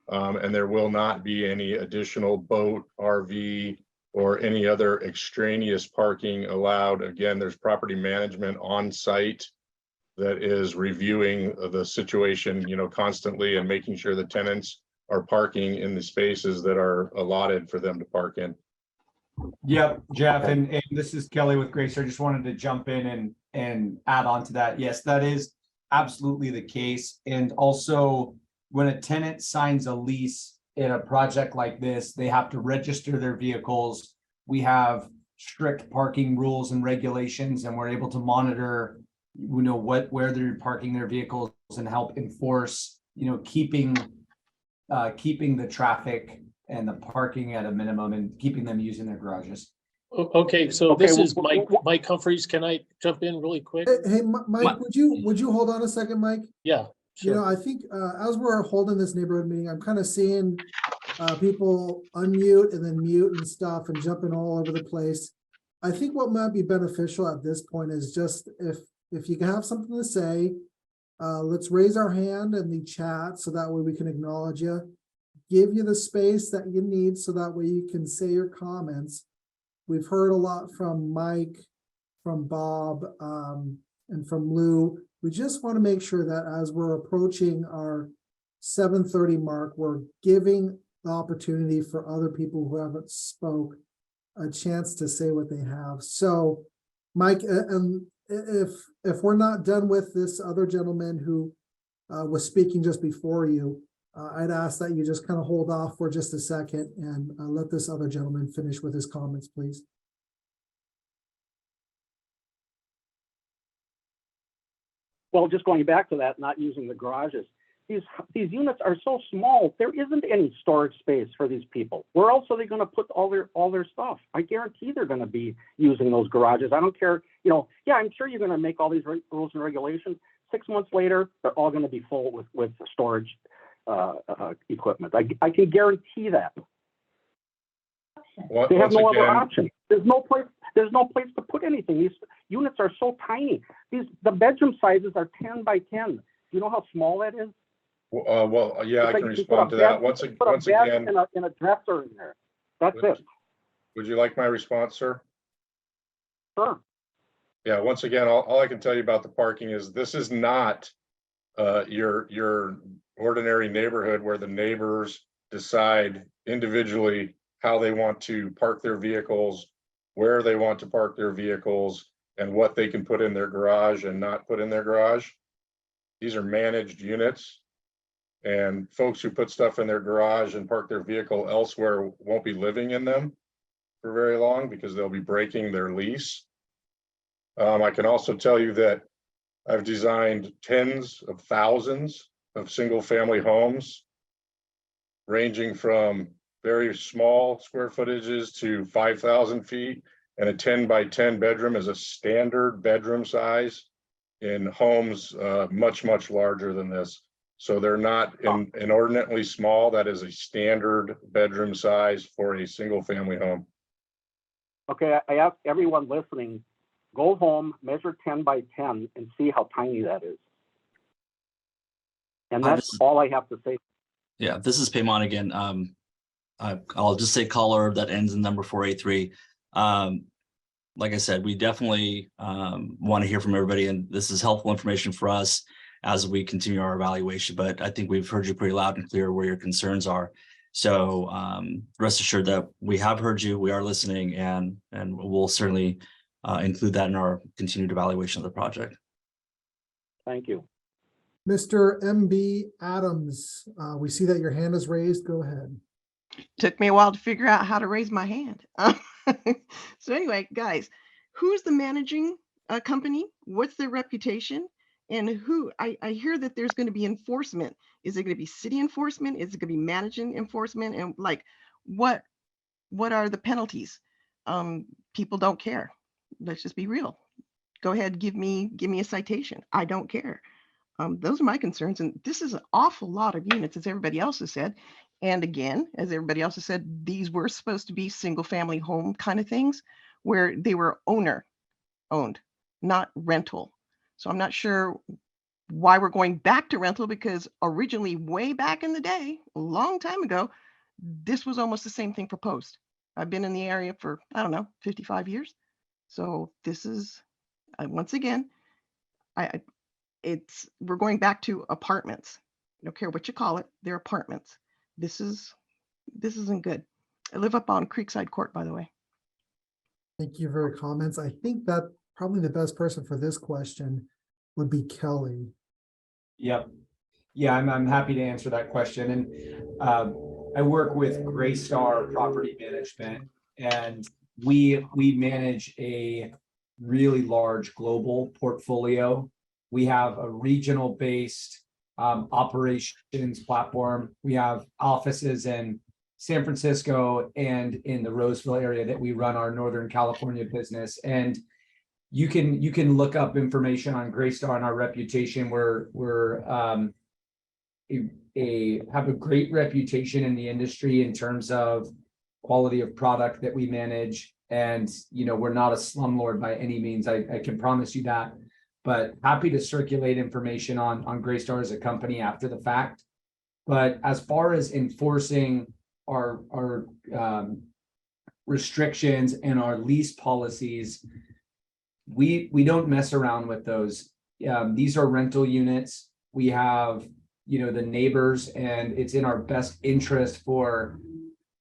Speaker 2: And there will not be any additional boat, RV, or any other extraneous parking allowed. Again, there's property management on site that is reviewing the situation, you know, constantly and making sure the tenants are parking in the spaces that are allotted for them to park in.
Speaker 4: Yep, Jeff, and this is Kelly with Grace. I just wanted to jump in and add on to that. Yes, that is absolutely the case. And also, when a tenant signs a lease in a project like this, they have to register their vehicles. We have strict parking rules and regulations, and we're able to monitor, you know, where they're parking their vehicles and help enforce, you know, keeping the traffic and the parking at a minimum and keeping them using their garages.
Speaker 9: Okay, so this is Mike Humphreys. Can I jump in really quick?
Speaker 11: Hey, Mike, would you hold on a second, Mike?
Speaker 9: Yeah, sure.
Speaker 11: You know, I think as we're holding this neighborhood meeting, I'm kind of seeing people unmute and then mute and stuff and jumping all over the place. I think what might be beneficial at this point is just if you can have something to say, let's raise our hand in the chat so that way we can acknowledge you, give you the space that you need so that way you can say your comments. We've heard a lot from Mike, from Bob, and from Lou. We just want to make sure that as we're approaching our 7:30 mark, we're giving the opportunity for other people who haven't spoke a chance to say what they have. So, Mike, if we're not done with this other gentleman who was speaking just before you, I'd ask that you just kind of hold off for just a second and let this other gentleman finish with his comments, please.
Speaker 14: well, just going back to that, not using the garages. These units are so small, there isn't any storage space for these people. Where else are they going to put all their stuff? I guarantee they're going to be using those garages. I don't care, yeah, I'm sure you're going to make all these rules and regulations. 6 months later, they're all going to be full with storage equipment. I can guarantee that. They have no other option. There's no place to put anything. These units are so tiny. The bedroom sizes are 10 by 10. Do you know how small that is?
Speaker 2: Well, yeah, I
Speaker 14: It's
Speaker 2: can
Speaker 14: like you
Speaker 2: respond
Speaker 14: put
Speaker 2: to
Speaker 14: a
Speaker 2: that.
Speaker 14: bed-
Speaker 2: Once
Speaker 14: you put a bed
Speaker 2: again,
Speaker 14: and a dresser in there. That's it.
Speaker 2: would you like my response, sir?
Speaker 14: Sure.
Speaker 2: Yeah, once again, all I can tell you about the parking is this is not your ordinary neighborhood where the neighbors decide individually how they want to park their vehicles, where they want to park their vehicles, and what they can put in their garage and not put in their garage. These are managed units, and folks who put stuff in their garage and park their vehicle elsewhere won't be living in them for very long because they'll be breaking their lease. I can also tell you that I've designed tens of thousands of single family homes, ranging from very small square footages to 5,000 feet, and a 10 by 10 bedroom is a standard bedroom size in homes much larger than this. So they're not inordinately small. That is a standard bedroom size for a single family home.
Speaker 14: Okay, I ask everyone listening, go home, measure 10 by 10 and see how tiny that is. And that's all I have to say.
Speaker 13: Yeah, this is Paymon again. I'll just say caller that ends in number 483. Like I said, we definitely want to hear from everybody, and this is helpful information for us as we continue our evaluation. But I think we've heard you pretty loud and clear where your concerns are. So rest assured that we have heard you, we are listening, and we'll certainly include that in our continued evaluation of the project.
Speaker 14: Thank you.
Speaker 11: Mr. MB Adams, we see that your hand is raised. Go ahead.
Speaker 15: Took me a while to figure out how to raise my hand. So anyway, guys, who's the managing company? What's their reputation? And who, I hear that there's going to be enforcement. Is it going to be city enforcement? Is it going to be managing enforcement? And like, what are the penalties? People don't care. Let's just be real. Go ahead, give me a citation. I don't care. Those are my concerns. And this is an awful lot of units, as everybody else has said. And again, as everybody else has said, these were supposed to be single family home kind of things where they were owner owned, not rental. So I'm not sure why we're going back to rental, because originally way back in the day, a long time ago, this was almost the same thing proposed. I've been in the area for, I don't know, 55 years. So this is, once again, we're going back to apartments. I don't care what you call it, they're apartments. This isn't good. I live up on Creekside Court, by the way.
Speaker 11: Thank you for your comments. I think that probably the best person for this question would be Kelly.
Speaker 4: Yep. Yeah, I'm happy to answer that question. And I work with Greystar Property Management, and we manage a really large global portfolio. We have a regional based operations platform. We have offices in San Francisco and in the Roseville area that we run our Northern California business. And you can look up information on Greystar and our reputation. We're have a great reputation in the industry in terms of quality of product that we manage. And we're not a slumlord by any means. I can promise you that. But happy to circulate information on Greystar as a company after the fact. But as far as enforcing our restrictions and our lease policies, we don't mess around with those. These are rental units. We have, the neighbors, and it's in our best interest for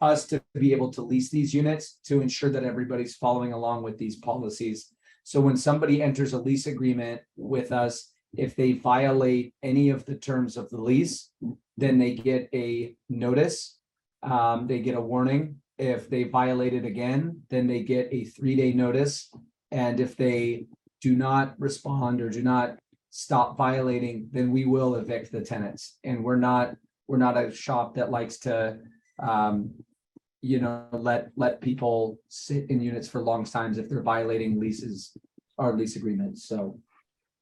Speaker 4: us to be able to lease these units to ensure that everybody's following along with these policies. So when somebody enters a lease agreement with us, if they violate any of the terms of the lease, then they get a notice, they get a warning. If they violate it again, then they get a 3-day notice. And if they do not respond or do not stop violating, then we will evict the tenants. And we're not a shop that likes to, let people sit in units for long times if they're violating leases or lease agreements. So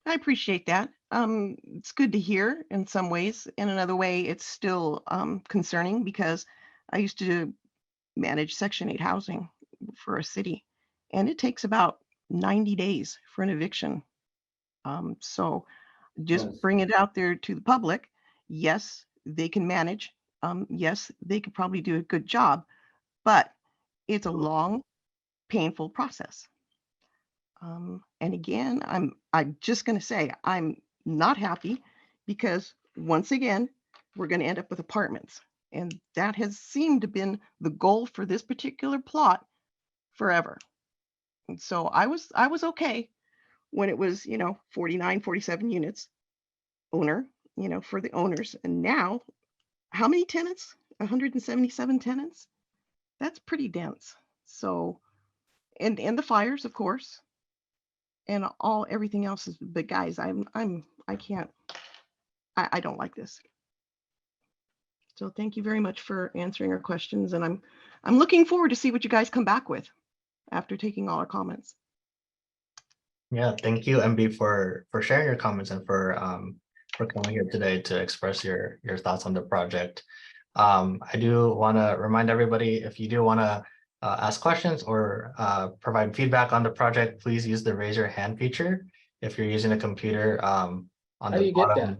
Speaker 15: I appreciate that. It's good to hear in some ways. In another way, it's still concerning because I used to manage Section 8 housing for a city, and it takes about 90 days for an eviction. So just
Speaker 4: Yes.
Speaker 15: bring it out there to the public. Yes, they can manage. Yes, they could probably do a good job, but it's a long, painful process. And again, I'm just going to say I'm not happy because once again, we're going to end up with apartments. And that has seemed to been the goal for this particular plot forever. And so I was okay when it was, 49, 47 units owner, for the owners. And now how many tenants? 177 tenants? That's pretty dense. So, and the fires, of course, and everything else is, but guys, I can't, I don't like this. So thank you very much for answering our questions. And I'm looking forward to see what you guys come back with after taking all our comments.
Speaker 1: Yeah, thank you, MB, for sharing your comments and for coming here today to express your thoughts on the project. I do want to remind everybody, if you do want to ask questions or provide feedback on the project, please use the raise your hand feature. If you're using a computer, on
Speaker 9: How do
Speaker 1: the
Speaker 9: you get that?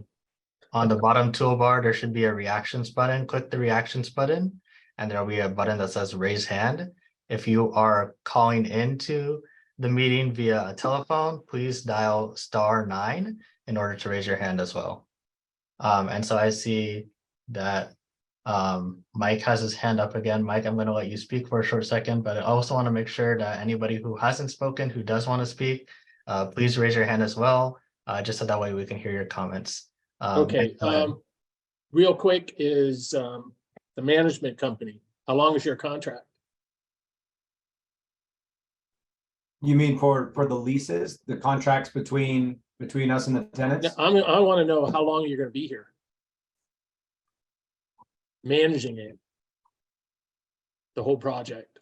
Speaker 1: bottom toolbar, there should be a reactions button. Click the reactions button, and there'll be a button that says raise hand. If you are calling into the meeting via a telephone, please dial *9 in order to raise your hand as well. And so I see that Mike has his hand up again. Mike, I'm going to let you speak for a short second, but I also want to make sure that anybody who hasn't spoken, who does want to speak, please raise your hand as well, just so that way we can hear your comments.
Speaker 9: Okay, real quick is the management company. How long is your contract?
Speaker 4: you mean for the leases, the contracts between us and the tenants?
Speaker 9: I want to know how long you're going to be here managing it, the whole project.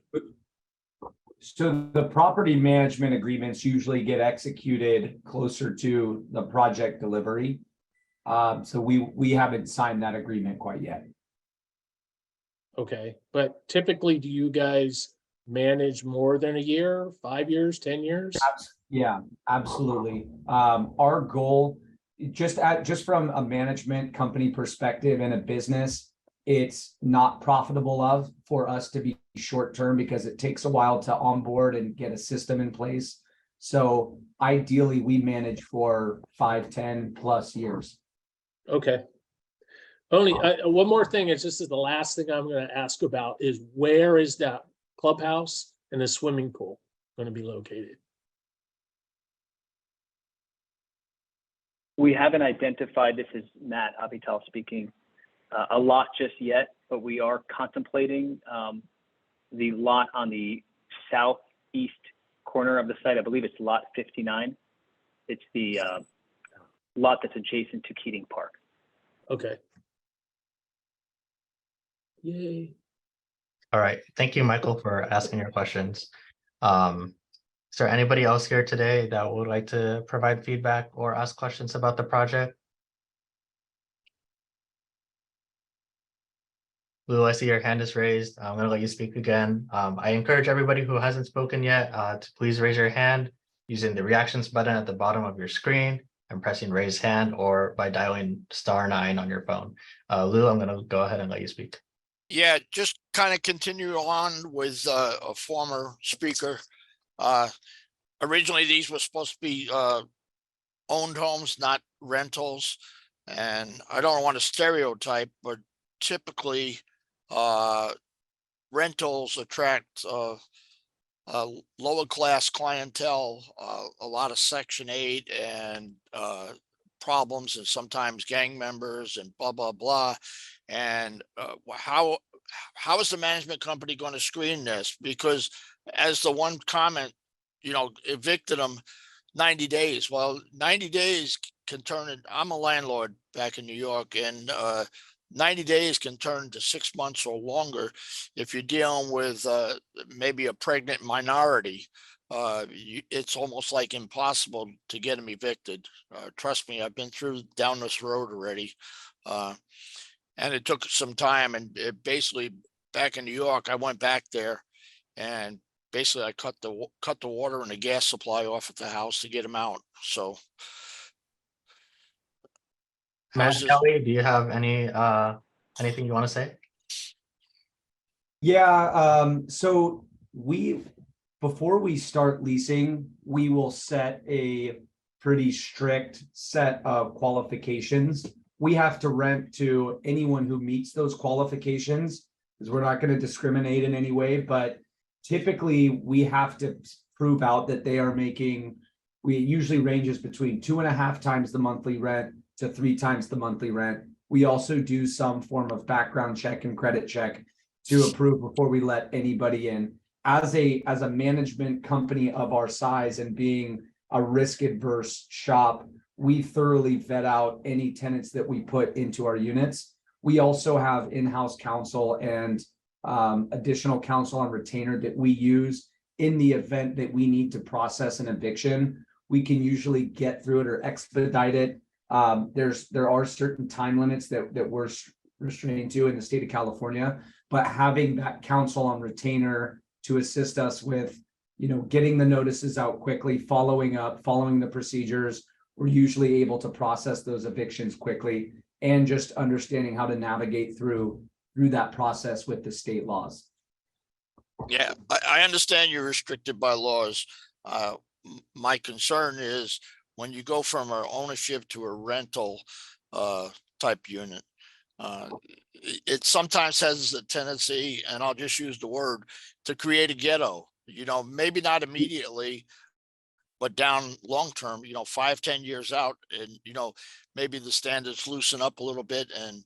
Speaker 4: So the property management agreements usually get executed closer to the project delivery. So we haven't signed that agreement quite yet.
Speaker 9: Okay, but typically, do you guys manage more than a year, 5 years, 10 years?
Speaker 4: Yeah, absolutely. Our goal, just from a management company perspective and a business, it's not profitable for us to be short-term because it takes a while to onboard and get a system in place. So ideally, we manage for 5, 10 plus years.
Speaker 9: Okay. Only one more thing, this is the last thing I'm going to ask about, is where is that clubhouse and the swimming pool going to be located?
Speaker 3: We haven't identified, this is Matt Avital speaking, a lot just yet, but we are contemplating the lot on the southeast corner of the site. I believe it's lot 59. It's the lot that's adjacent to Keating Park.
Speaker 9: Okay. Yay.
Speaker 1: All right, thank you, Michael, for asking your questions. Is there anybody else here today that would like to provide feedback or ask questions about the project? Lou, I see your hand is raised. I'm going to let you speak again. I encourage everybody who hasn't spoken yet to please raise your hand using the reactions button at the bottom of your screen and pressing raise hand, or by dialing *9 on your phone. Lou, I'm going to go ahead and let you speak.
Speaker 12: Yeah, just kind of continue on with a former speaker. Originally, these were supposed to be owned homes, not rentals. And I don't want to stereotype, but typically rentals attract lower class clientele, a lot of Section 8 and problems, and sometimes gang members and blah, blah, blah. And how is the management company going to screen this? Because as the one comment, evicted them 90 days. Well, 90 days can turn it, I'm a landlord back in New York, and 90 days can turn to 6 months or longer if you're dealing with maybe a pregnant minority. It's almost like impossible to get them evicted. Trust me, I've been down this road already. And it took some time, and it basically back in New York, I went back there and basically I cut the water and the gas supply off at the house to get them out. So
Speaker 1: Matt,
Speaker 12: how's this?
Speaker 1: Kelly, do you have anything you want to say?
Speaker 4: Yeah, so before we start leasing, we will set a pretty strict set of qualifications. We have to rent to anyone who meets those qualifications, because we're not going to discriminate in any way, but typically we have to prove out that they are making, it usually ranges between 2.5 times the monthly rent to 3 times the monthly rent. We also do some form of background check and credit check to approve before we let anybody in. As a management company of our size and being a risk adverse shop, we thoroughly vet out any tenants that we put into our units. We also have in-house counsel and additional counsel on retainer that we use in the event that we need to process an eviction. We can usually get through it or expedite it. There are certain time limits that we're restrained to in the state of California, but having that counsel on retainer to assist us with, getting the notices out quickly, following the procedures, we're usually able to process those evictions quickly, and just understanding how to navigate through that process with the state laws.
Speaker 12: Yeah, I understand you're restricted by laws. My concern is when you go from an ownership to a rental type unit, it sometimes has a tendency, and I'll just use the word, to create a ghetto. Maybe not immediately, but down long term, 5-10 years out, and maybe the standards loosen up a little bit, and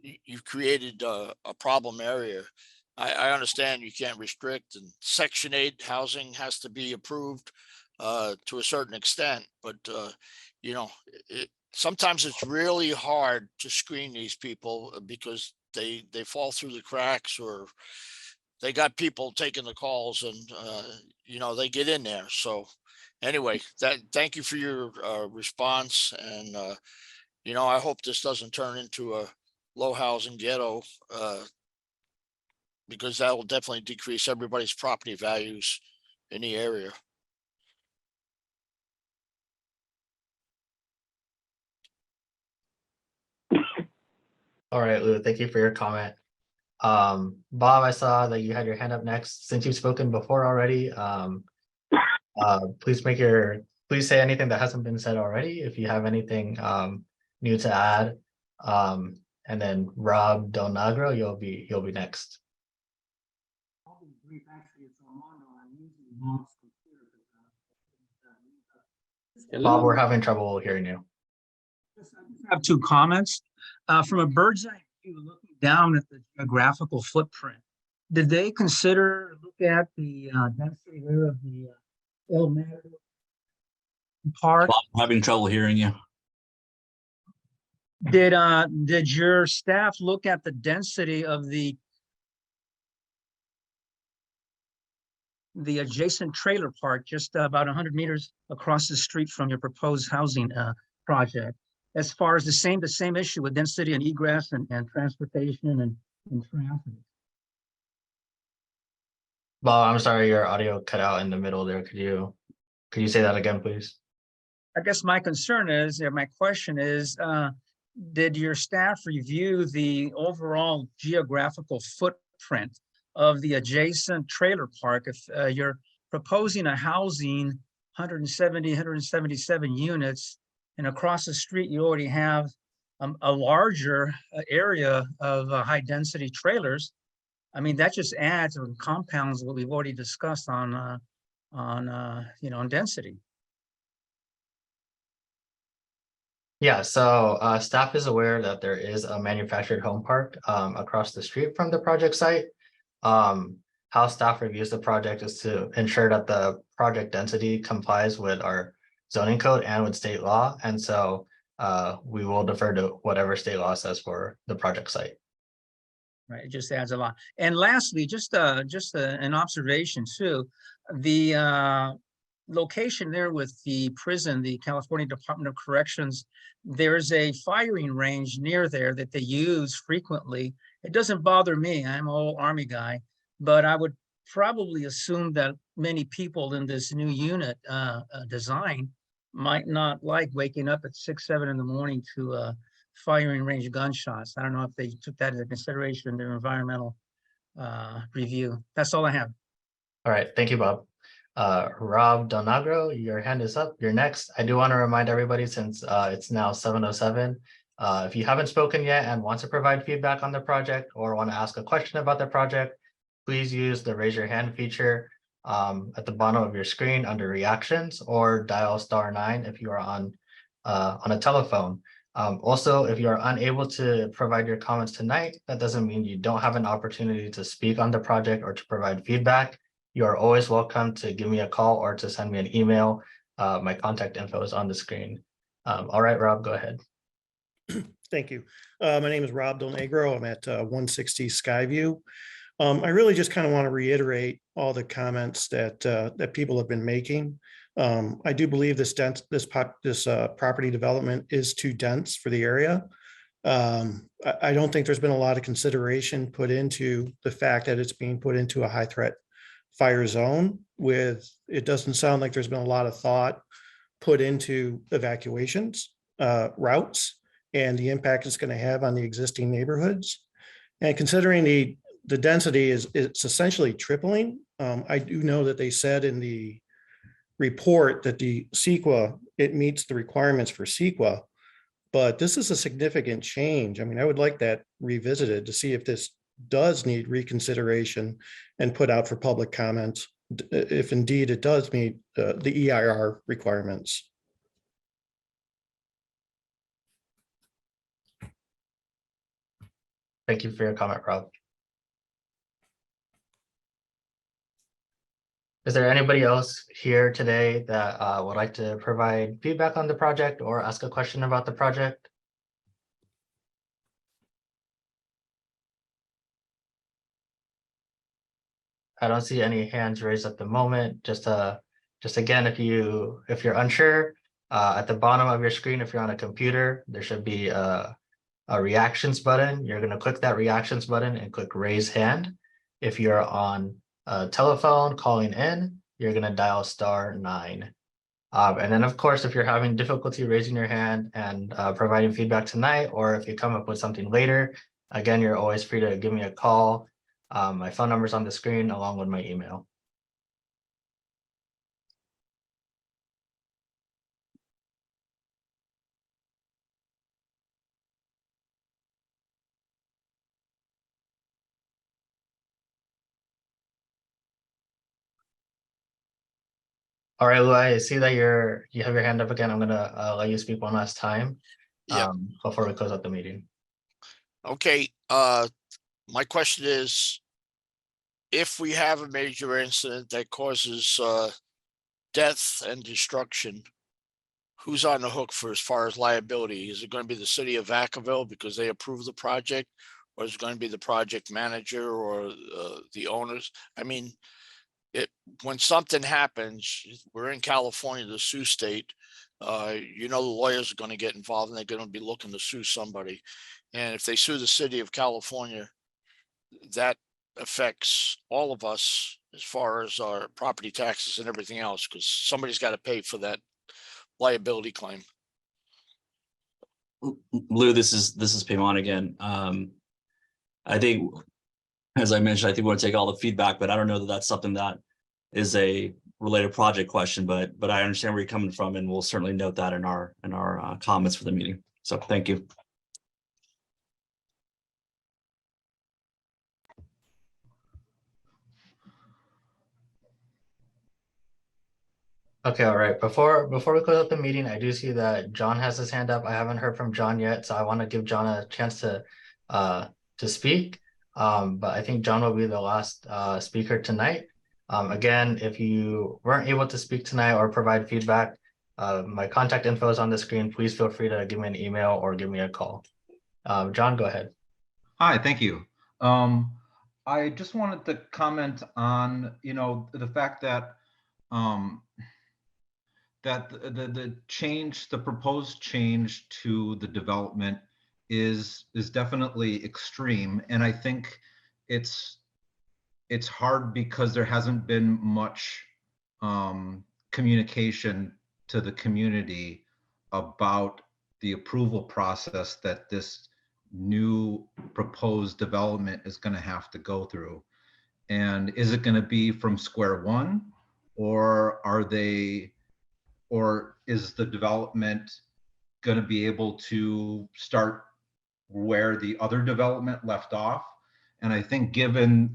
Speaker 12: you've created a problem area. I understand you can't restrict, and Section 8 housing has to be approved to a certain extent, but sometimes it's really hard to screen these people because they fall through the cracks, or they got people taking the calls, and they get in there. So anyway, thank you for your response, and I hope this doesn't turn into a low housing ghetto, because that will definitely decrease everybody's property values in the area.
Speaker 1: All right, Lou, thank you for your comment. Bob, I saw that you had your hand up next. Since you've spoken before already, please say anything that hasn't been said already. If you have anything new to add, and then Rob Donagro, you'll be next. Bob, we're having trouble hearing you.
Speaker 10: I have 2 comments. From a bird's eye view, looking down at the geographical footprint, did they consider look at the density there of the El Matador Park?
Speaker 13: Bob, I'm having trouble hearing you.
Speaker 10: Did your staff look at the density of the adjacent trailer park just about 100 meters across the street from your proposed housing project, as far as the same issue with density and egress and transportation and traffic?
Speaker 1: Bob, I'm sorry, your audio cut out in the middle there. Could you say that again, please?
Speaker 10: I guess my concern is, or my question is, did your staff review the overall geographical footprint of the adjacent trailer park? If you're proposing a housing 177 units, and across the street you already have a larger area of high density trailers, I mean, that just adds or compounds what we've already discussed on density.
Speaker 1: Yeah, so staff is aware that there is a manufactured home park across the street from the project site. How staff reviews the project is to ensure that the project density complies with our zoning code and with state law. And so we will defer to whatever state law says for the project site.
Speaker 10: Right, it just adds a lot. And lastly, just an observation too, the location there with the prison, the California Department of Corrections, there's a firing range near there that they use frequently. It doesn't bother me. I'm an old Army guy, but I would probably assume that many people in this new unit design might not like waking up at 6, 7 in the morning to firing range gunshots. I don't know if they took that into consideration in their environmental review. That's all I have.
Speaker 1: All right, thank you, Bob. Rob Donagro, your hand is up. You're next. I do want to remind everybody, since it's now 7:07, if you haven't spoken yet and want to provide feedback on the project or want to ask a question about the project, please use the raise your hand feature at the bottom of your screen under reactions, or dial *9 if you are on a telephone. Also, if you are unable to provide your comments tonight, that doesn't mean you don't have an opportunity to speak on the project or to provide feedback. You are always welcome to give me a call or to send me an email. My contact info is on the screen. All right, Rob, go ahead.
Speaker 16: Thank you. My name is Rob Del Negro. I'm at 160 Skyview. I really just kind of want to reiterate all the comments that people have been making. I do believe this property development is too dense for the area. I don't think there's been a lot of consideration put into the fact that it's being put into a high threat fire zone. It doesn't sound like there's been a lot of thought put into evacuations routes and the impact it's going to have on the existing neighborhoods. And considering the density it's essentially tripling. I do know that they said in the report that the CEQA, it meets the requirements for CEQA, but this is a significant change. I mean, I would like that revisited to see if this does need reconsideration and put out for public comment, if indeed it does meet the EIR requirements.
Speaker 1: Thank you for your comment, Rob. Is there anybody else here today that would like to provide feedback on the project or ask a question about the project? I don't see any hands raised at the moment. Just again, if you're unsure, at the bottom of your screen, if you're on a computer, there should be a reactions button. You're going to click that reactions button and click raise hand. If you're on a telephone calling in, you're going to dial *9. And then, of course, if you're having difficulty raising your hand and providing feedback tonight, or if you come up with something later, again, you're always free to give me a call. My phone number is on the screen along with my email. All right, Lou, I see that you have your hand up again. I'm gonna let you speak one last time before we close out the meeting.
Speaker 12: Okay, my question is, if we have a major incident that causes death and destruction, who's on the hook for as far as liability? Is it going to be the city of Vacaville because they approved the project, or is it going to be the project manager or the owners? I mean, when something happens, we're in California, the Sioux state. The lawyers are going to get involved and they're going to be looking to sue somebody. And if they sue the city of California, that affects all of us as far as our property taxes and everything else, because somebody's got to pay for that liability claim.
Speaker 13: Lou, this is Payman again. I think, as I mentioned, I think we want to take all the feedback, but I don't know that that's something that is a related project question, but I understand where you're coming from, and we'll certainly note that in our comments for the meeting. So thank you.
Speaker 1: Okay, all right. Before we close out the meeting, I do see that John has his hand up. I haven't heard from John yet, so I want to give John a chance to speak. But I think John will be the last speaker tonight. Again, if you weren't able to speak tonight or provide feedback, My contact info is on the screen. Please feel free to give me an email or give me a call. John, go ahead.
Speaker 17: Hi, thank you. I just wanted to comment on, the fact that the change, the proposed change to the development is definitely extreme, and I think it's hard because there hasn't been much communication to the community about the approval process that this new proposed development is going to have to go through. And is it going to be from square one, or is the development going to be able to start where the other development left off? And I think given,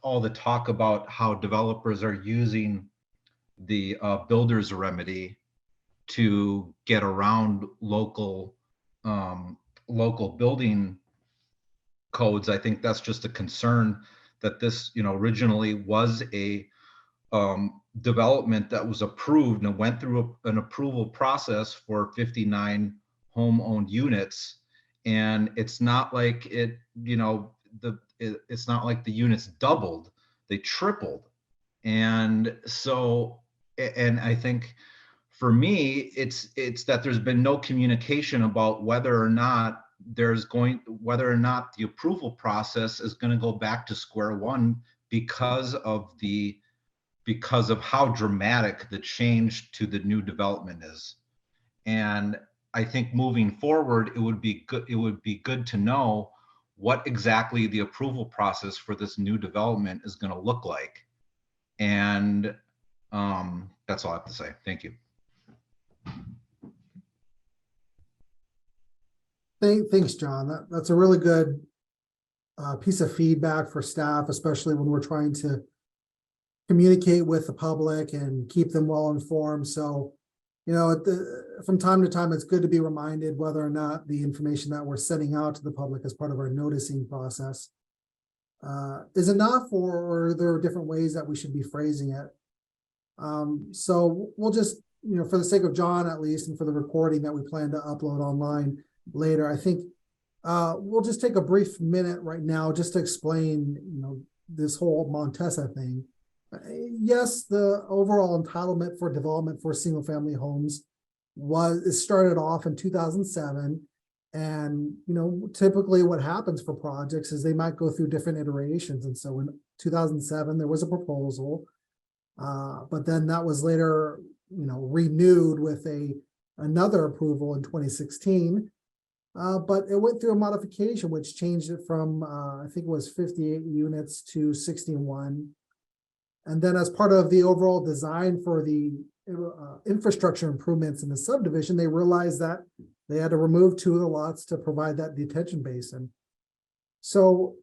Speaker 17: all the talk about how developers are using the builder's remedy to get around local building codes, I think that's just a concern that this, originally was a development that was approved and went through an approval process for 59 home-owned units. And it's not like it's not like the units doubled, they tripled. And so, and I think for me, it's that there's been no communication about whether or not the approval process is going to go back to square one because of how dramatic the change to the new development is. And I think moving forward, it would be good to know what exactly the approval process for this new development is going to look like. And that's all I have to say. Thank you.
Speaker 11: Thanks, John. That's a really good piece of feedback for staff, especially when we're trying to communicate with the public and keep them well informed. So, from time to time, it's good to be reminded whether or not the information that we're sending out to the public as part of our noticing process is enough, or there are different ways that we should be phrasing it. So we'll just, for the sake of John, at least, and for the recording that we plan to upload online later, I think we'll just take a brief minute right now just to explain, this whole Montessa thing. Yes, the overall entitlement for development for single family homes it started off in 2007. And, typically what happens for projects is they might go through different iterations. And so in 2007, there was a proposal, but then that was later, renewed with another approval in 2016. But it went through a modification, which changed it from, I think it was 58 units to 61. And then as part of the overall design for the infrastructure improvements in the subdivision, they realized that they had to remove 2 of the lots to provide that detention basin. So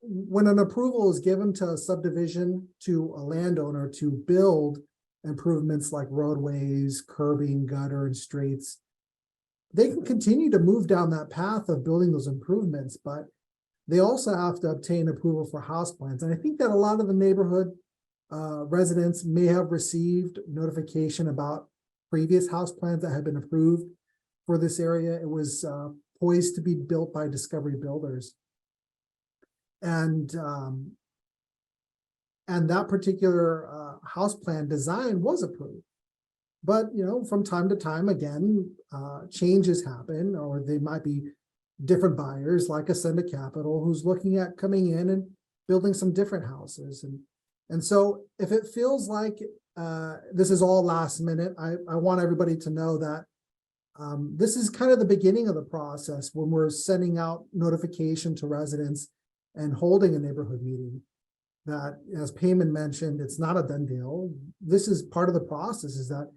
Speaker 11: when an approval is given to a subdivision to a landowner to build improvements like roadways, curbing, gutter, and streets, they can continue to move down that path of building those improvements, but they also have to obtain approval for house plans. And I think that a lot of the neighborhood residents may have received notification about previous house plans that had been approved for this area. It was poised to be built by Discovery Builders. And that particular house plan design was approved. But, from time to time, again, changes happen, or they might be different buyers like Ascenda Capital, who's looking at coming in and building some different houses. And so if it feels like this is all last minute, I want everybody to know that this is kind of the beginning of the process when we're sending out notification to residents and holding a neighborhood meeting. That, as Payman mentioned, it's not a done deal. This is part of the process, is that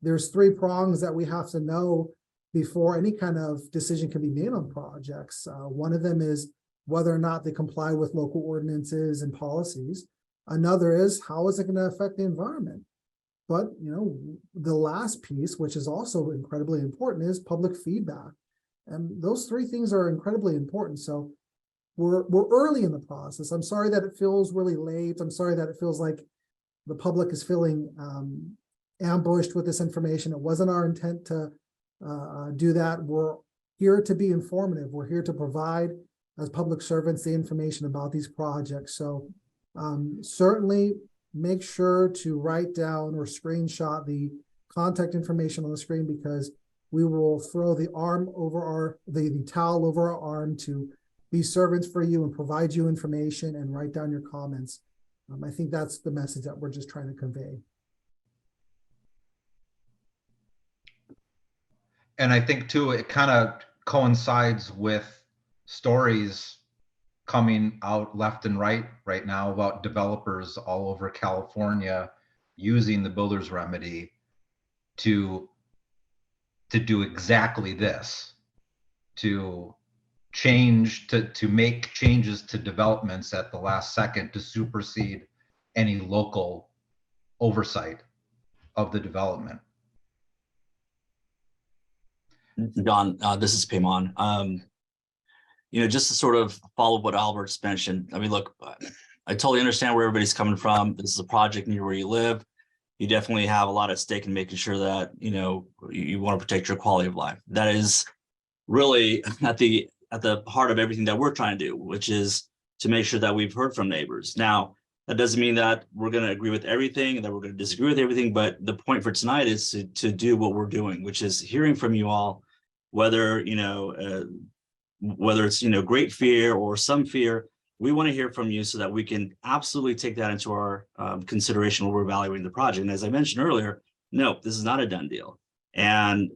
Speaker 11: there's 3 prongs that we have to know before any kind of decision can be made on projects. One of them is whether or not they comply with local ordinances and policies. Another is, how is it going to affect the environment? But, the last piece, which is also incredibly important, is public feedback. And those 3 things are incredibly important. So we're early in the process. I'm sorry that it feels really late. I'm sorry that it feels like the public is feeling ambushed with this information. It wasn't our intent to do that. We're here to be informative. We're here to provide, as public servants, the information about these projects. So certainly make sure to write down or screenshot the contact information on the screen, because we will throw the towel over our arm to be servants for you and provide you information and write down your comments. I think that's the message that we're just trying to convey.
Speaker 17: And I think too, it kind of coincides with stories coming out left and right now about developers all over California using the builder's remedy to do exactly this, to make changes to developments at the last second to supersede any local oversight of the development.
Speaker 13: John, this is Payman. Just to sort of follow what Albert's mentioned, I mean, look, I totally understand where everybody's coming from. This is a project near where you live. You definitely have a lot at stake in making sure that, you want to protect your quality of life. That is really at the heart of everything that we're trying to do, which is to make sure that we've heard from neighbors. Now, that doesn't mean that we're going to agree with everything and that we're going to disagree with everything, but the point for tonight is to do what we're doing, which is hearing from you all, whether it's great fear or some fear. We want to hear from you so that we can absolutely take that into our consideration when we're evaluating the project. And as I mentioned earlier, no, this is not a done deal. And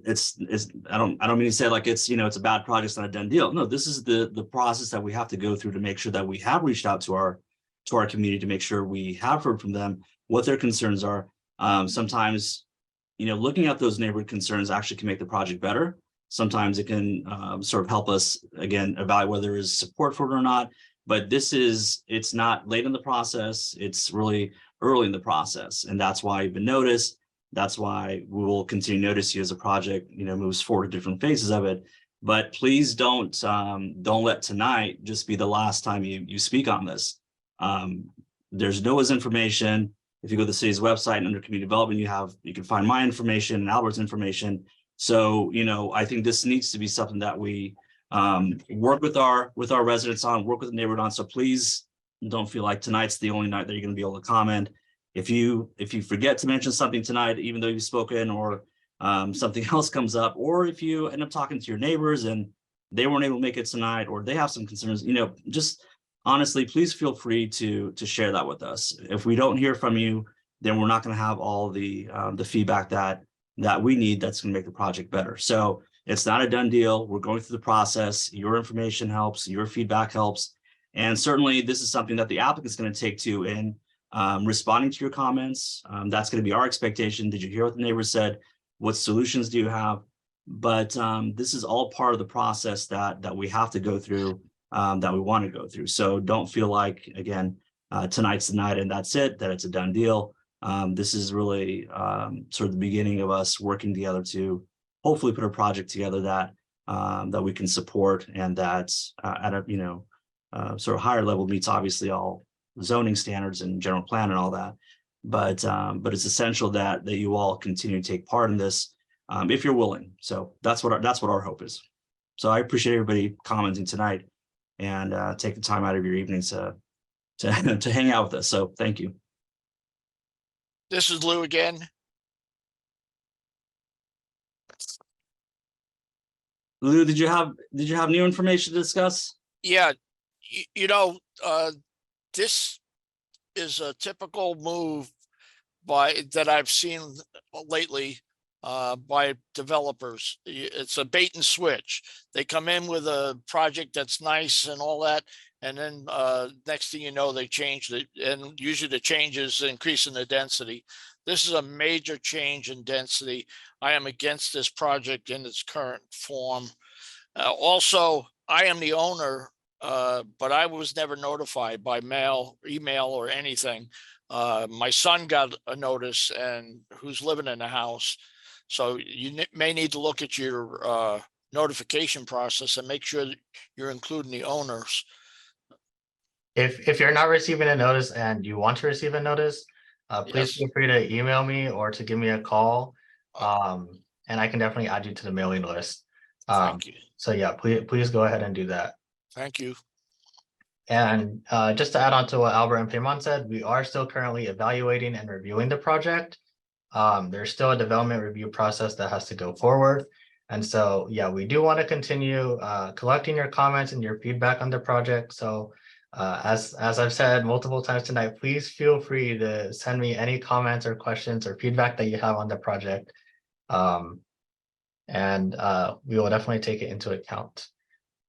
Speaker 13: I don't mean to say like it's a bad project, it's not a done deal. No, this is the process that we have to go through to make sure that we have reached out to our community, to make sure we have heard from them what their concerns are. Sometimes, looking at those neighborhood concerns actually can make the project better. Sometimes it can sort of help us, again, evaluate whether there is support for it or not. But it's not late in the process. It's really early in the process. And that's why you've been noticed. That's why we will continue to notice you as a project, moves forward to different phases of it. But please don't let tonight just be the last time you speak on this. There's Noah's information. If you go to the city's website and under community development, you can find my information and Albert's information. So, I think this needs to be something that we work with our residents on, work with the neighborhood on. So please don't feel like tonight's the only night that you're going to be able to comment. If you forget to mention something tonight, even though you've spoken, or something else comes up, or if you end up talking to your neighbors and they weren't able to make it tonight, or they have some concerns, just honestly, please feel free to share that with us. If we don't hear from you, then we're not going to have all the feedback that we need that's going to make the project better. So it's not a done deal. We're going through the process. Your information helps, your feedback helps. And certainly this is something that the applicant's going to take to in responding to your comments. That's going to be our expectation. Did you hear what the neighbors said? What solutions do you have? But this is all part of the process that we have to go through, that we want to go through. So don't feel like, again, tonight's the night and that's it, that it's a done deal. This is really sort of the beginning of us working together to hopefully put a project together that we can support, and that's at a sort of higher level meets obviously all zoning standards and general plan and all that. But it's essential that you all continue to take part in this if you're willing. So that's what our hope is. So I appreciate everybody commenting tonight and take the time out of your evenings to hang out with us. So thank you.
Speaker 12: This is Lou again.
Speaker 13: Lou, did you have new information to discuss?
Speaker 12: Yeah, this is a typical move that I've seen lately by developers. It's a bait and switch. They come in with a project that's nice and all that, and then next thing you know, they change it, and usually the change is increasing the density. This is a major change in density. I am against this project in its current form. Also, I am the owner, but I was never notified by mail, email, or anything. My son got a notice, and who's living in the house. So you may need to look at your notification process and make sure that you're including the owners.
Speaker 1: If you're not receiving a notice and you want to receive a notice, please
Speaker 12: Yes.
Speaker 1: feel free to email me or to give me a call. And I can definitely add you to the mailing list.
Speaker 12: Thank you.
Speaker 1: So yeah, please go ahead and do that.
Speaker 12: Thank you.
Speaker 1: And just to add on to what Albert and Payman said, we are still currently evaluating and reviewing the project. There's still a development review process that has to go forward. And so, yeah, we do want to continue collecting your comments and your feedback on the project. So as I've said multiple times tonight, please feel free to send me any comments or questions or feedback that you have on the project. And we will definitely take it into account.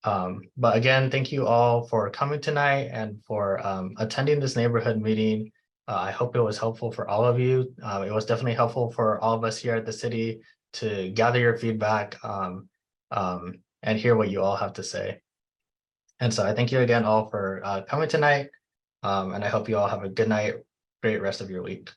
Speaker 1: But again, thank you all for coming tonight and for attending this neighborhood meeting. I hope it was helpful for all of you. It was definitely helpful for all of us here at the city to gather your feedback and hear what you all have to say. And so I thank you again all for coming tonight. And I hope you all have a good night, great rest of your week.